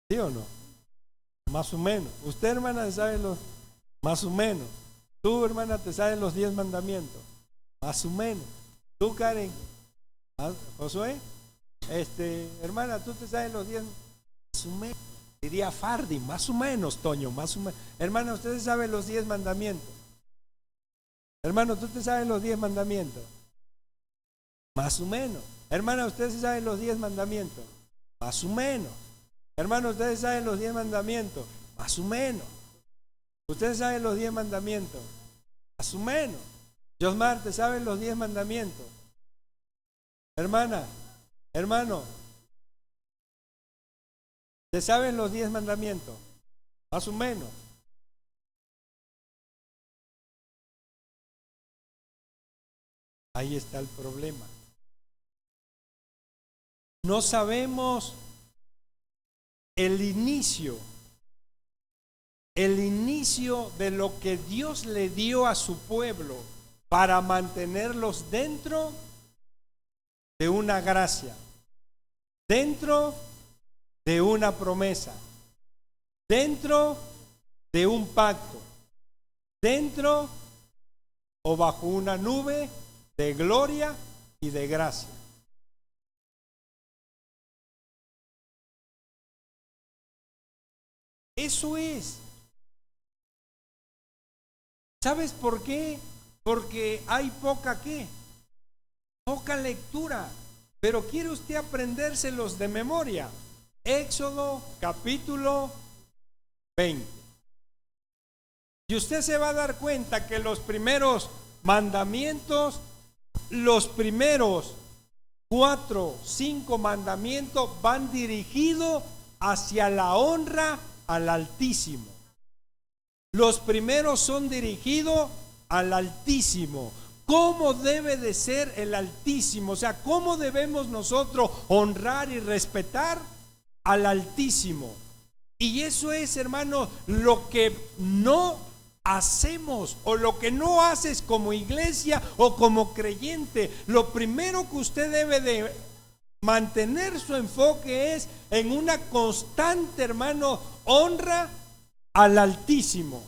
¿Sí o no? Más o menos. Usted, hermana, se sabe los más o menos. Tú, hermana, te sabes los 10 mandamientos. Más o menos. Tú, Karen. Josué. Hermana, tú te sabes los 10 más o menos. Diría Fardi, más o menos, Toño, más o menos. Hermana, usted sabe los 10 mandamientos. Hermano, tú te sabes los 10 mandamientos. Más o menos. Hermana, usted se sabe los 10 mandamientos. Más o menos. Hermano, ustedes saben los 10 mandamientos. Más o menos. Ustedes saben los 10 mandamientos. Más o menos. Josmar, ¿te saben los 10 mandamientos? Hermana, hermano, ¿te saben los 10 mandamientos? Más o menos. Ahí está el problema. No sabemos el inicio de lo que Dios le dio a su pueblo para mantenerlos dentro de una gracia, dentro de una promesa, dentro de un pacto, dentro o bajo una nube de gloria y de gracia. Eso es. ¿Sabes por qué? Porque hay poca lectura. Pero quiere usted aprendérselos de memoria. Éxodo capítulo 20. Y usted se va a dar cuenta que los primeros mandamientos, los primeros 4, 5 mandamientos van dirigidos hacia la honra al Altísimo. Los primeros son dirigidos al Altísimo. ¿Cómo debe de ser el Altísimo? O sea, ¿cómo debemos nosotros honrar y respetar al Altísimo? Y eso es, hermano, lo que no hacemos o lo que no haces como iglesia o como creyente. Lo primero que usted debe de mantener su enfoque es en una constante, hermano, honra al Altísimo.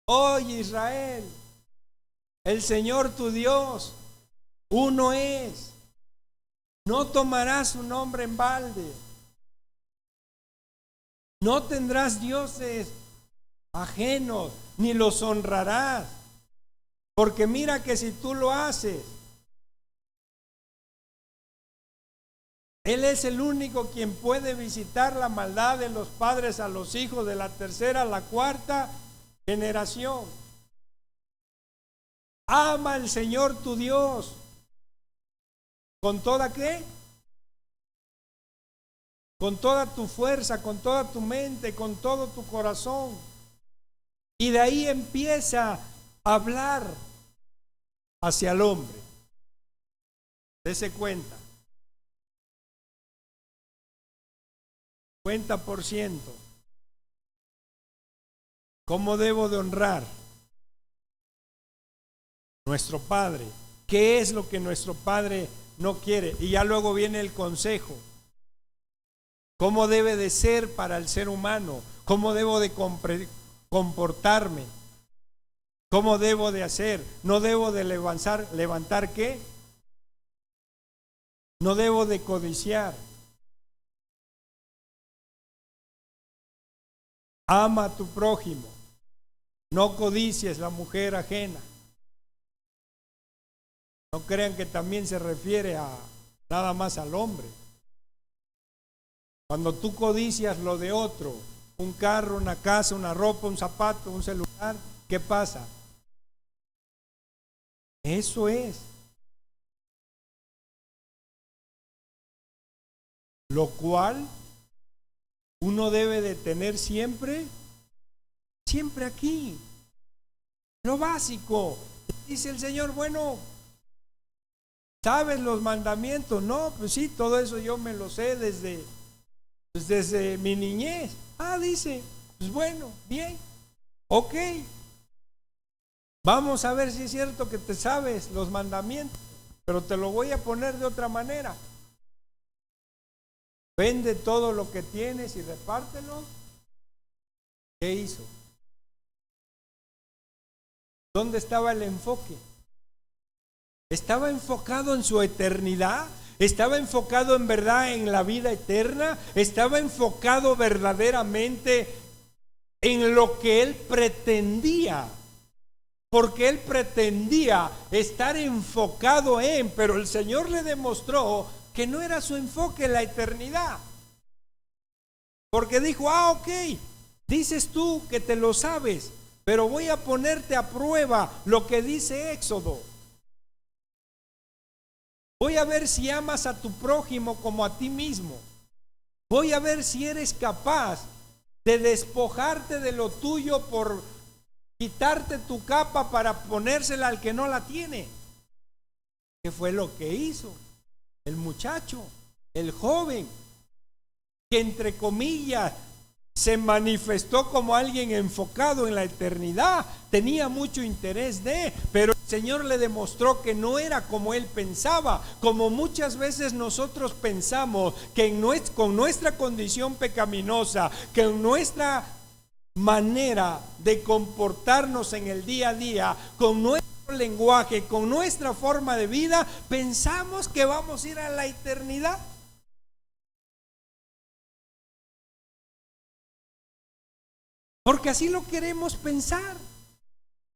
Oye, Israel, el Señor tu Dios, uno es. No tomarás su nombre en balde. No tendrás dioses ajenos, ni los honrarás. Porque mira que si tú lo haces, Él es el único quien puede visitar la maldad de los padres a los hijos de la tercera a la cuarta generación. Ama al Señor tu Dios ¿Con toda qué? Con toda tu fuerza, con toda tu mente, con todo tu corazón. Y de ahí empieza a hablar hacia el hombre. Dese cuenta. 50%. ¿Cómo debo de honrar? Nuestro Padre. ¿Qué es lo que nuestro Padre no quiere? Y ya luego viene el consejo. ¿Cómo debe de ser para el ser humano? ¿Cómo debo de comportarme? ¿Cómo debo de hacer? No debo de levantar ¿qué? No debo de codiciar. Ama a tu prójimo. No codicies la mujer ajena. No crean que también se refiere a nada más al hombre. Cuando tú codicias lo de otro, un carro, una casa, una ropa, un zapato, un celular, ¿qué pasa? Eso es. Lo cual uno debe de tener siempre aquí. Lo básico. Dice el Señor, bueno, ¿sabes los mandamientos? No, pues sí, todo eso yo me lo sé desde mi niñez. Dice, pues bueno, bien, ok. Vamos a ver si es cierto que te sabes los mandamientos, pero te lo voy a poner de otra manera. Vende todo lo que tienes y repártelo. ¿Qué hizo? ¿Dónde estaba el enfoque? ¿Estaba enfocado en su eternidad? ¿Estaba enfocado en verdad en la vida eterna? ¿Estaba enfocado verdaderamente en lo que él pretendía? Porque él pretendía estar enfocado en, pero el Señor le demostró que no era su enfoque la eternidad. Porque dijo, ok, dices tú que te lo sabes, pero voy a ponerte a prueba lo que dice Éxodo. Voy a ver si amas a tu prójimo como a ti mismo. Voy a ver si eres capaz de despojarte de lo tuyo por quitarte tu capa para ponérsela al que no la tiene. ¿Qué fue lo que hizo el muchacho, el joven, que entre comillas se manifestó como alguien enfocado en la eternidad? Tenía mucho interés pero el Señor le demostró que no era como él pensaba, como muchas veces nosotros pensamos que con nuestra condición pecaminosa, que en nuestra manera de comportarnos en el día a día, con nuestro lenguaje, con nuestra forma de vida, pensamos que vamos a ir a la eternidad. Porque así lo queremos pensar.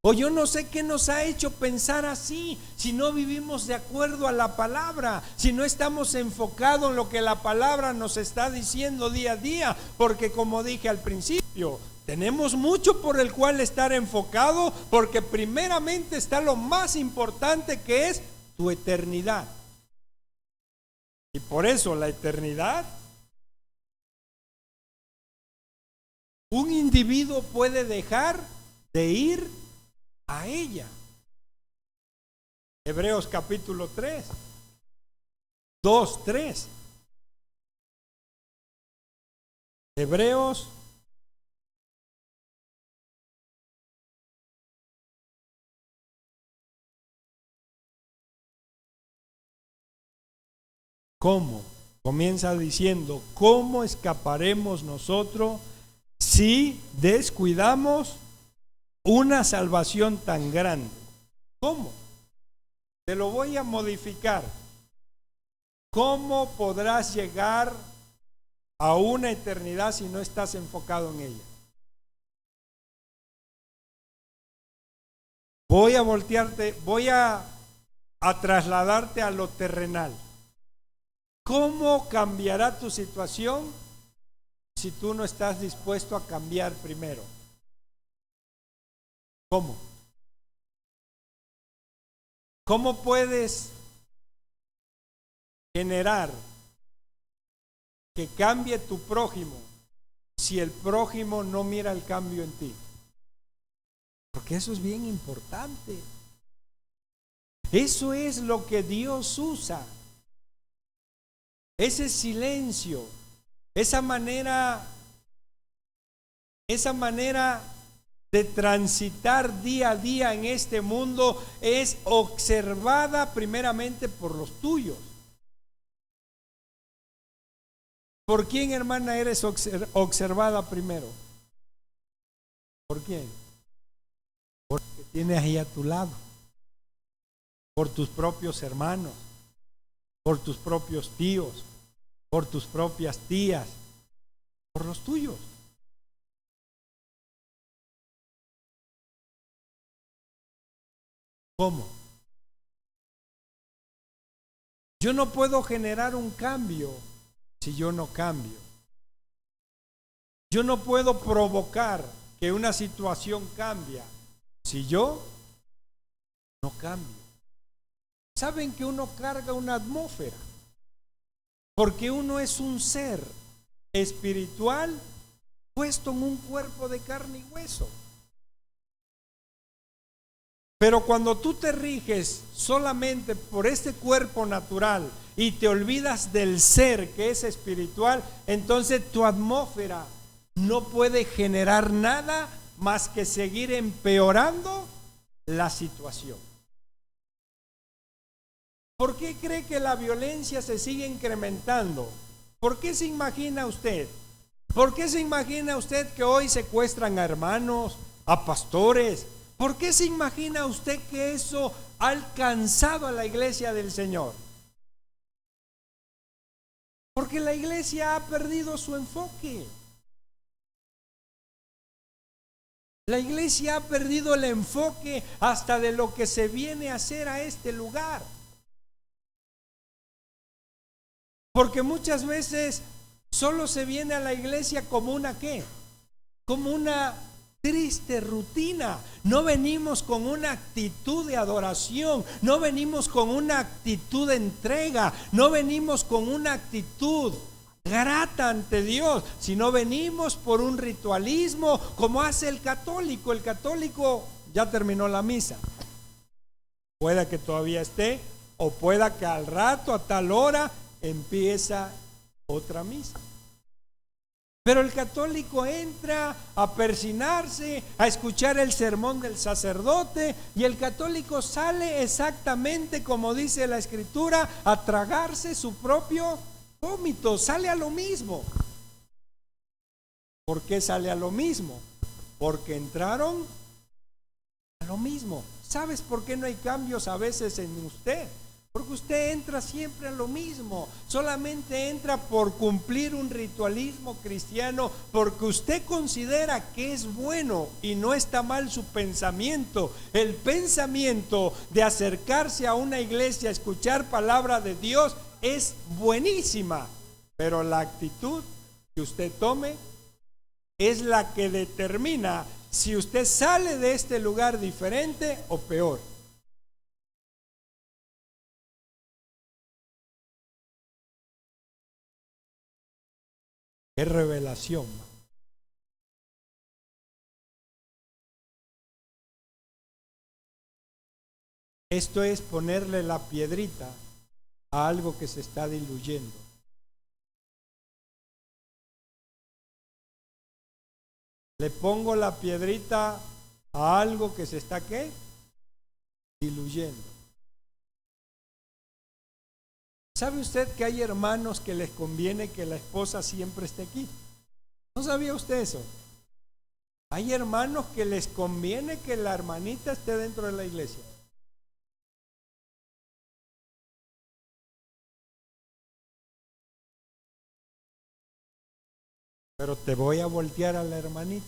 O yo no sé qué nos ha hecho pensar así, si no vivimos de acuerdo a la palabra, si no estamos enfocados en lo que la palabra nos está diciendo día a día. Porque como dije al principio, tenemos mucho por el cual estar enfocado, porque primeramente está lo más importante, que es tu eternidad. Y por eso la eternidad, un individuo puede dejar de ir a ella. Hebreos capítulo 3, 2, 3. Hebreos ¿cómo? Comienza diciendo, ¿cómo escaparemos nosotros si descuidamos una salvación tan grande? ¿Cómo? Te lo voy a modificar. ¿Cómo podrás llegar a una eternidad si no estás enfocado en ella? Voy a voltearte, voy a trasladarte a lo terrenal. ¿Cómo cambiará tu situación si tú no estás dispuesto a cambiar primero? ¿Cómo? ¿Cómo puedes generar que cambie tu prójimo si el prójimo no mira el cambio en ti? Porque eso es bien importante. Eso es lo que Dios usa. Ese silencio, esa manera de transitar día a día en este mundo es observada primeramente por los tuyos. ¿Por quién, hermana, eres observada primero? ¿Por quién? Porque tienes ahí a tu lado. Por tus propios hermanos, por tus propios tíos, por tus propias tías, por los tuyos. ¿Cómo? Yo no puedo generar un cambio si yo no cambio. Yo no puedo provocar que una situación cambie si yo no cambio. ¿Saben que uno carga una atmósfera? Porque uno es un ser espiritual puesto en un cuerpo de carne y hueso. Pero cuando tú te riges solamente por este cuerpo natural y te olvidas del ser que es espiritual, entonces tu atmósfera no puede generar nada más que seguir empeorando la situación. ¿Por qué cree que la violencia se sigue incrementando? ¿Por qué se imagina usted? ¿Por qué se imagina usted que hoy secuestran a hermanos, a pastores? ¿Por qué se imagina usted que eso ha alcanzado a la iglesia del Señor? Porque la iglesia ha perdido su enfoque. La iglesia ha perdido el enfoque hasta de lo que se viene a hacer a este lugar. Porque muchas veces solo se viene a la iglesia como una ¿qué? Como una triste rutina. No venimos con una actitud de adoración, no venimos con una actitud de entrega, no venimos con una actitud grata ante Dios, sino venimos por un ritualismo como hace el católico. El católico ya terminó la misa. Pueda que todavía esté, o pueda que al rato, a tal hora, empieza otra misa. Pero el católico entra a persinarse, a escuchar el sermón del sacerdote, y el católico sale exactamente como dice la Escritura, a tragarse su propio vómito. Sale a lo mismo. ¿Por qué sale a lo mismo? Porque entraron a lo mismo. ¿Sabes por qué no hay cambios a veces en usted? Porque usted entra siempre a lo mismo, solamente entra por cumplir un ritualismo cristiano, porque usted considera que es bueno y no está mal su pensamiento. El pensamiento de acercarse a una iglesia a escuchar palabra de Dios es buenísima, pero la actitud que usted tome es la que determina si usted sale de este lugar diferente o peor. Es revelación. Esto es ponerle la piedrita a algo que se está diluyendo. Le pongo la piedrita a algo que se está ¿qué? Diluyendo. ¿Sabe usted que hay hermanos que les conviene que la esposa siempre esté aquí? ¿No sabía usted eso? Hay hermanos que les conviene que la hermanita esté dentro de la iglesia. Pero te voy a voltear a la hermanita.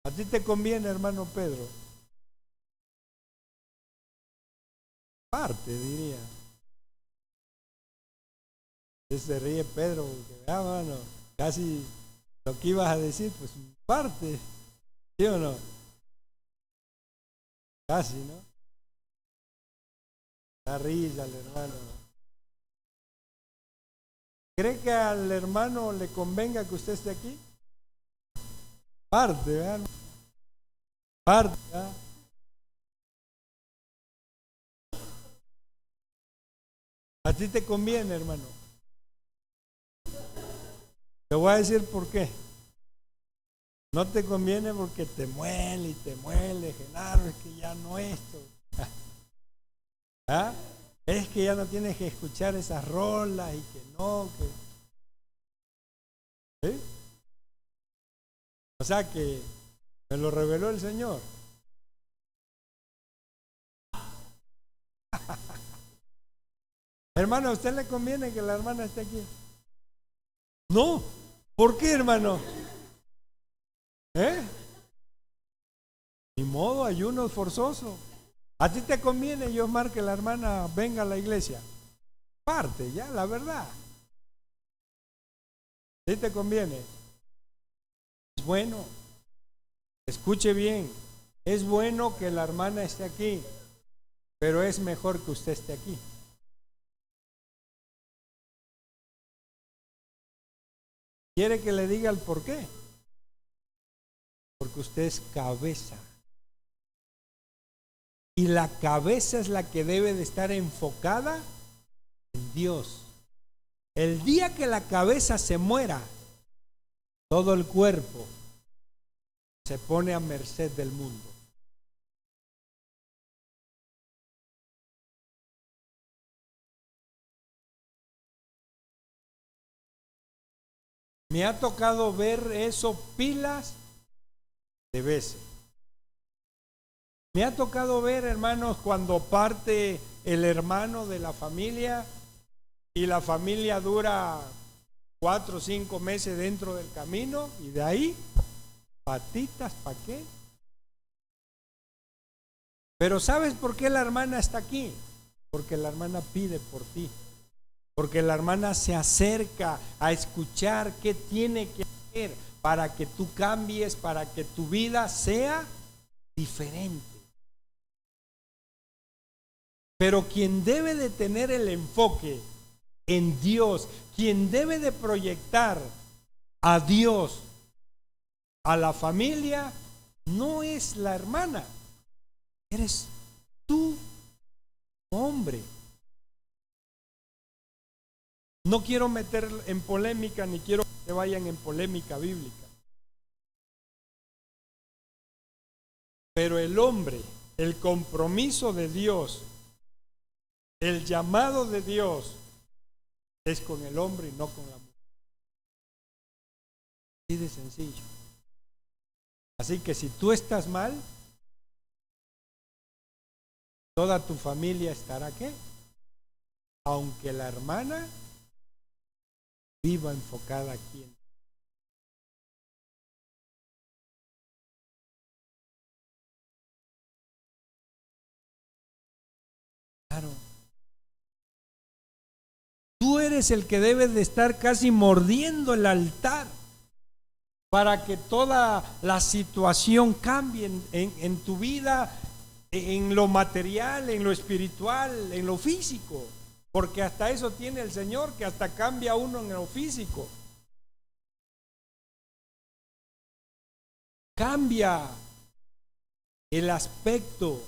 ¿A ti te conviene, hermano Pedro? Parte, diría. Se ríe Pedro, porque, hermano, casi lo que ibas a decir, pues parte. ¿Sí o no? Casi, ¿no? La risa al hermano. ¿Cree que al hermano le convenga que usted esté aquí? Parte, ¿verdad? Parte, ¿verdad? A ti te conviene, hermano. Te voy a decir por qué. No te conviene porque te muele y te muele, Genaro, es que ya no esto. ¿Ah? Es que ya no tienes que escuchar esas rolas y que no, que... ¿Sí? O sea que me lo reveló el Señor. Hermano, ¿a usted le conviene que la hermana esté aquí? No. ¿Por qué, hermano? ¿Eh? Ni modo, ayuno forzoso. ¿A ti te conviene, Yosmar, que la hermana venga a la iglesia? Parte, ya, la verdad. ¿Sí te conviene? Es bueno. Escuche bien. Es bueno que la hermana esté aquí, pero es mejor que usted esté aquí. ¿Quiere que le diga el por qué? Porque usted es cabeza. Y la cabeza es la que debe de estar enfocada en Dios. El día que la cabeza se muera, todo el cuerpo se pone a merced del mundo. Me ha tocado ver eso pilas de veces. Me ha tocado ver, hermanos, cuando parte el hermano de la familia y la familia dura 4 o 5 meses dentro del camino y de ahí, patitas, ¿para qué? Pero ¿sabes por qué la hermana está aquí? Porque la hermana pide por ti. Porque la hermana se acerca a escuchar qué tiene que hacer para que tú cambies, para que tu vida sea diferente. Pero quien debe de tener el enfoque en Dios, quien debe de proyectar a Dios a la familia, no es la hermana, eres tú, hombre. No quiero meter en polémica, ni quiero que se vayan en polémica bíblica. Pero el hombre, el compromiso de Dios, el llamado de Dios es con el hombre y no con la mujer. Así de sencillo. Así que si tú estás mal, toda tu familia estará ¿qué? Aunque la hermana viva enfocada aquí en... Claro. Tú eres el que debe de estar casi mordiendo el altar para que toda la situación cambie en tu vida, en lo material, en lo espiritual, en lo físico. Porque hasta eso tiene el Señor, que hasta cambia uno en lo físico. Cambia el aspecto.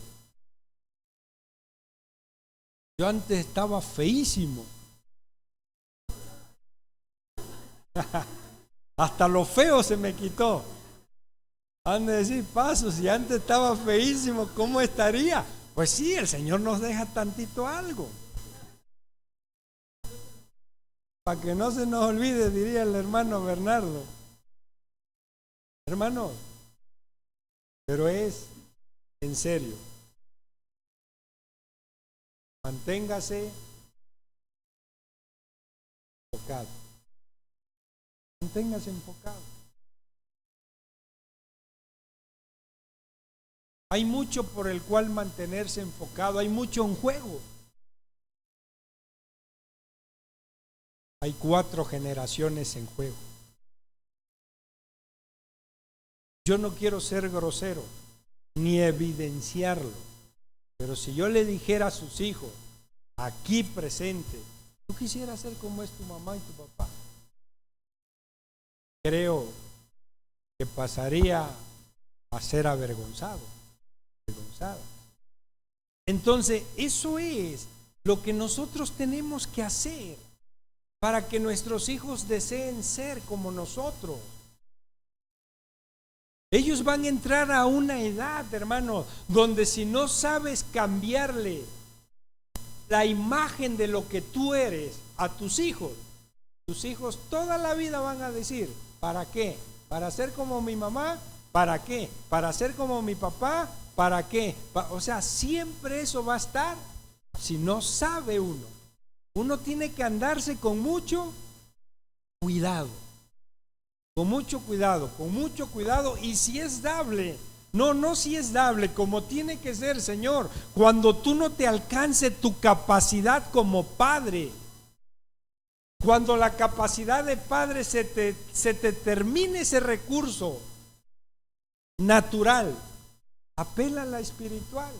Yo antes estaba feísimo. Hasta lo feo se me quitó. Han de decir, paso, si antes estaba feísimo, ¿cómo estaría? Pues sí, el Señor nos deja tantito algo. Para que no se nos olvide, diría el hermano Bernardo. Hermano, pero es en serio. Manténgase enfocado. Manténgase enfocado. Hay mucho por el cual mantenerse enfocado, hay mucho en juego. Hay 4 generaciones en juego. Yo no quiero ser grosero, ni evidenciarlo. Pero si yo le dijera a sus hijos, aquí presente, tú quisieras ser como es tu mamá y tu papá, creo que pasaría a ser avergonzado, avergonzada. Entonces, eso es lo que nosotros tenemos que hacer para que nuestros hijos deseen ser como nosotros. Ellos van a entrar a una edad, hermano, donde si no sabes cambiarle la imagen de lo que tú eres a tus hijos toda la vida van a decir, ¿para qué? ¿Para ser como mi mamá? ¿Para qué? ¿Para ser como mi papá? ¿Para qué? O sea, siempre eso va a estar si no sabe uno. Uno tiene que andarse con mucho cuidado. Con mucho cuidado, y si es dable, no si es dable, como tiene que ser, Señor, cuando tú no te alcance tu capacidad como padre, cuando la capacidad de padre se te termine ese recurso natural, apela a la espiritual.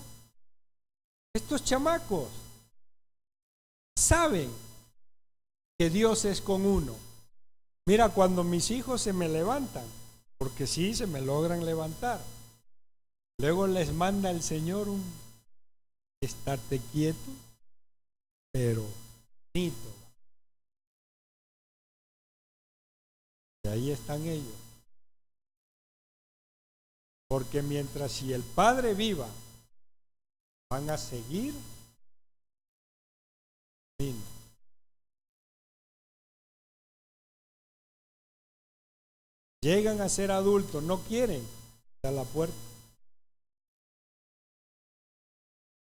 Estos chamacos saben que Dios es con uno. Mira, cuando mis hijos se me levantan, porque sí, se me logran levantar, luego les manda el Señor un estarte quieto, pero bonito. Y ahí están ellos. Porque mientras si el Padre viva, van a seguir viendo. Llegan a ser adultos, no quieren a la puerta.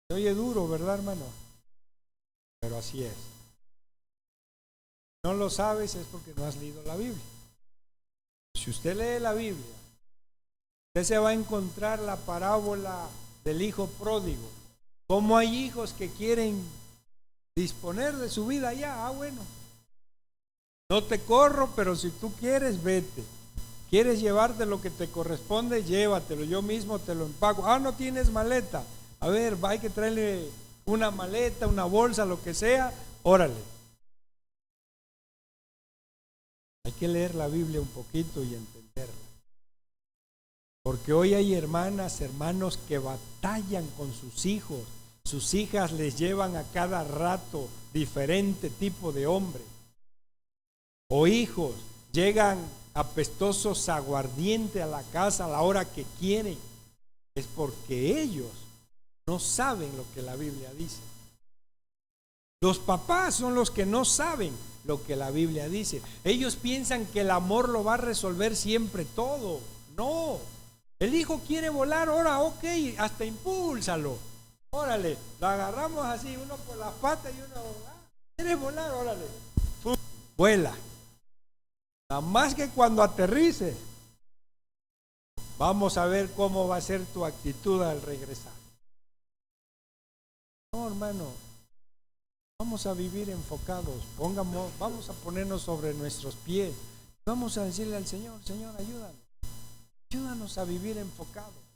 Se oye duro, ¿verdad, hermano? Pero así es. No lo sabes es porque no has leído la Biblia. Si usted lee la Biblia, usted se va a encontrar la parábola del hijo pródigo. Como hay hijos que quieren disponer de su vida ya, bueno, no te corro, pero si tú quieres, vete. ¿Quieres llevarte lo que te corresponde? Llévatelo, yo mismo te lo empaco. No tienes maleta. A ver, hay que traerle una maleta, una bolsa, lo que sea. Órale. Hay que leer la Biblia un poquito y entenderla. Porque hoy hay hermanas, hermanos que batallan con sus hijos. Sus hijas les llevan a cada rato diferente tipo de hombre. O hijos llegan apestosos aguardiente a la casa a la hora que quieren. Es porque ellos no saben lo que la Biblia dice. Los papás son los que no saben lo que la Biblia dice. Ellos piensan que el amor lo va a resolver siempre todo. No. El hijo quiere volar, ahora ok, hasta impúlsalo. Órale, lo agarramos así, uno por las patas y uno, ¿quieres volar? Órale. Vuela. Nada más que cuando aterrice, vamos a ver cómo va a ser tu actitud al regresar. No, hermano, vamos a vivir enfocados. Vamos a ponernos sobre nuestros pies. Vamos a decirle al Señor, Señor, ayúdanos. Ayúdanos a vivir enfocados.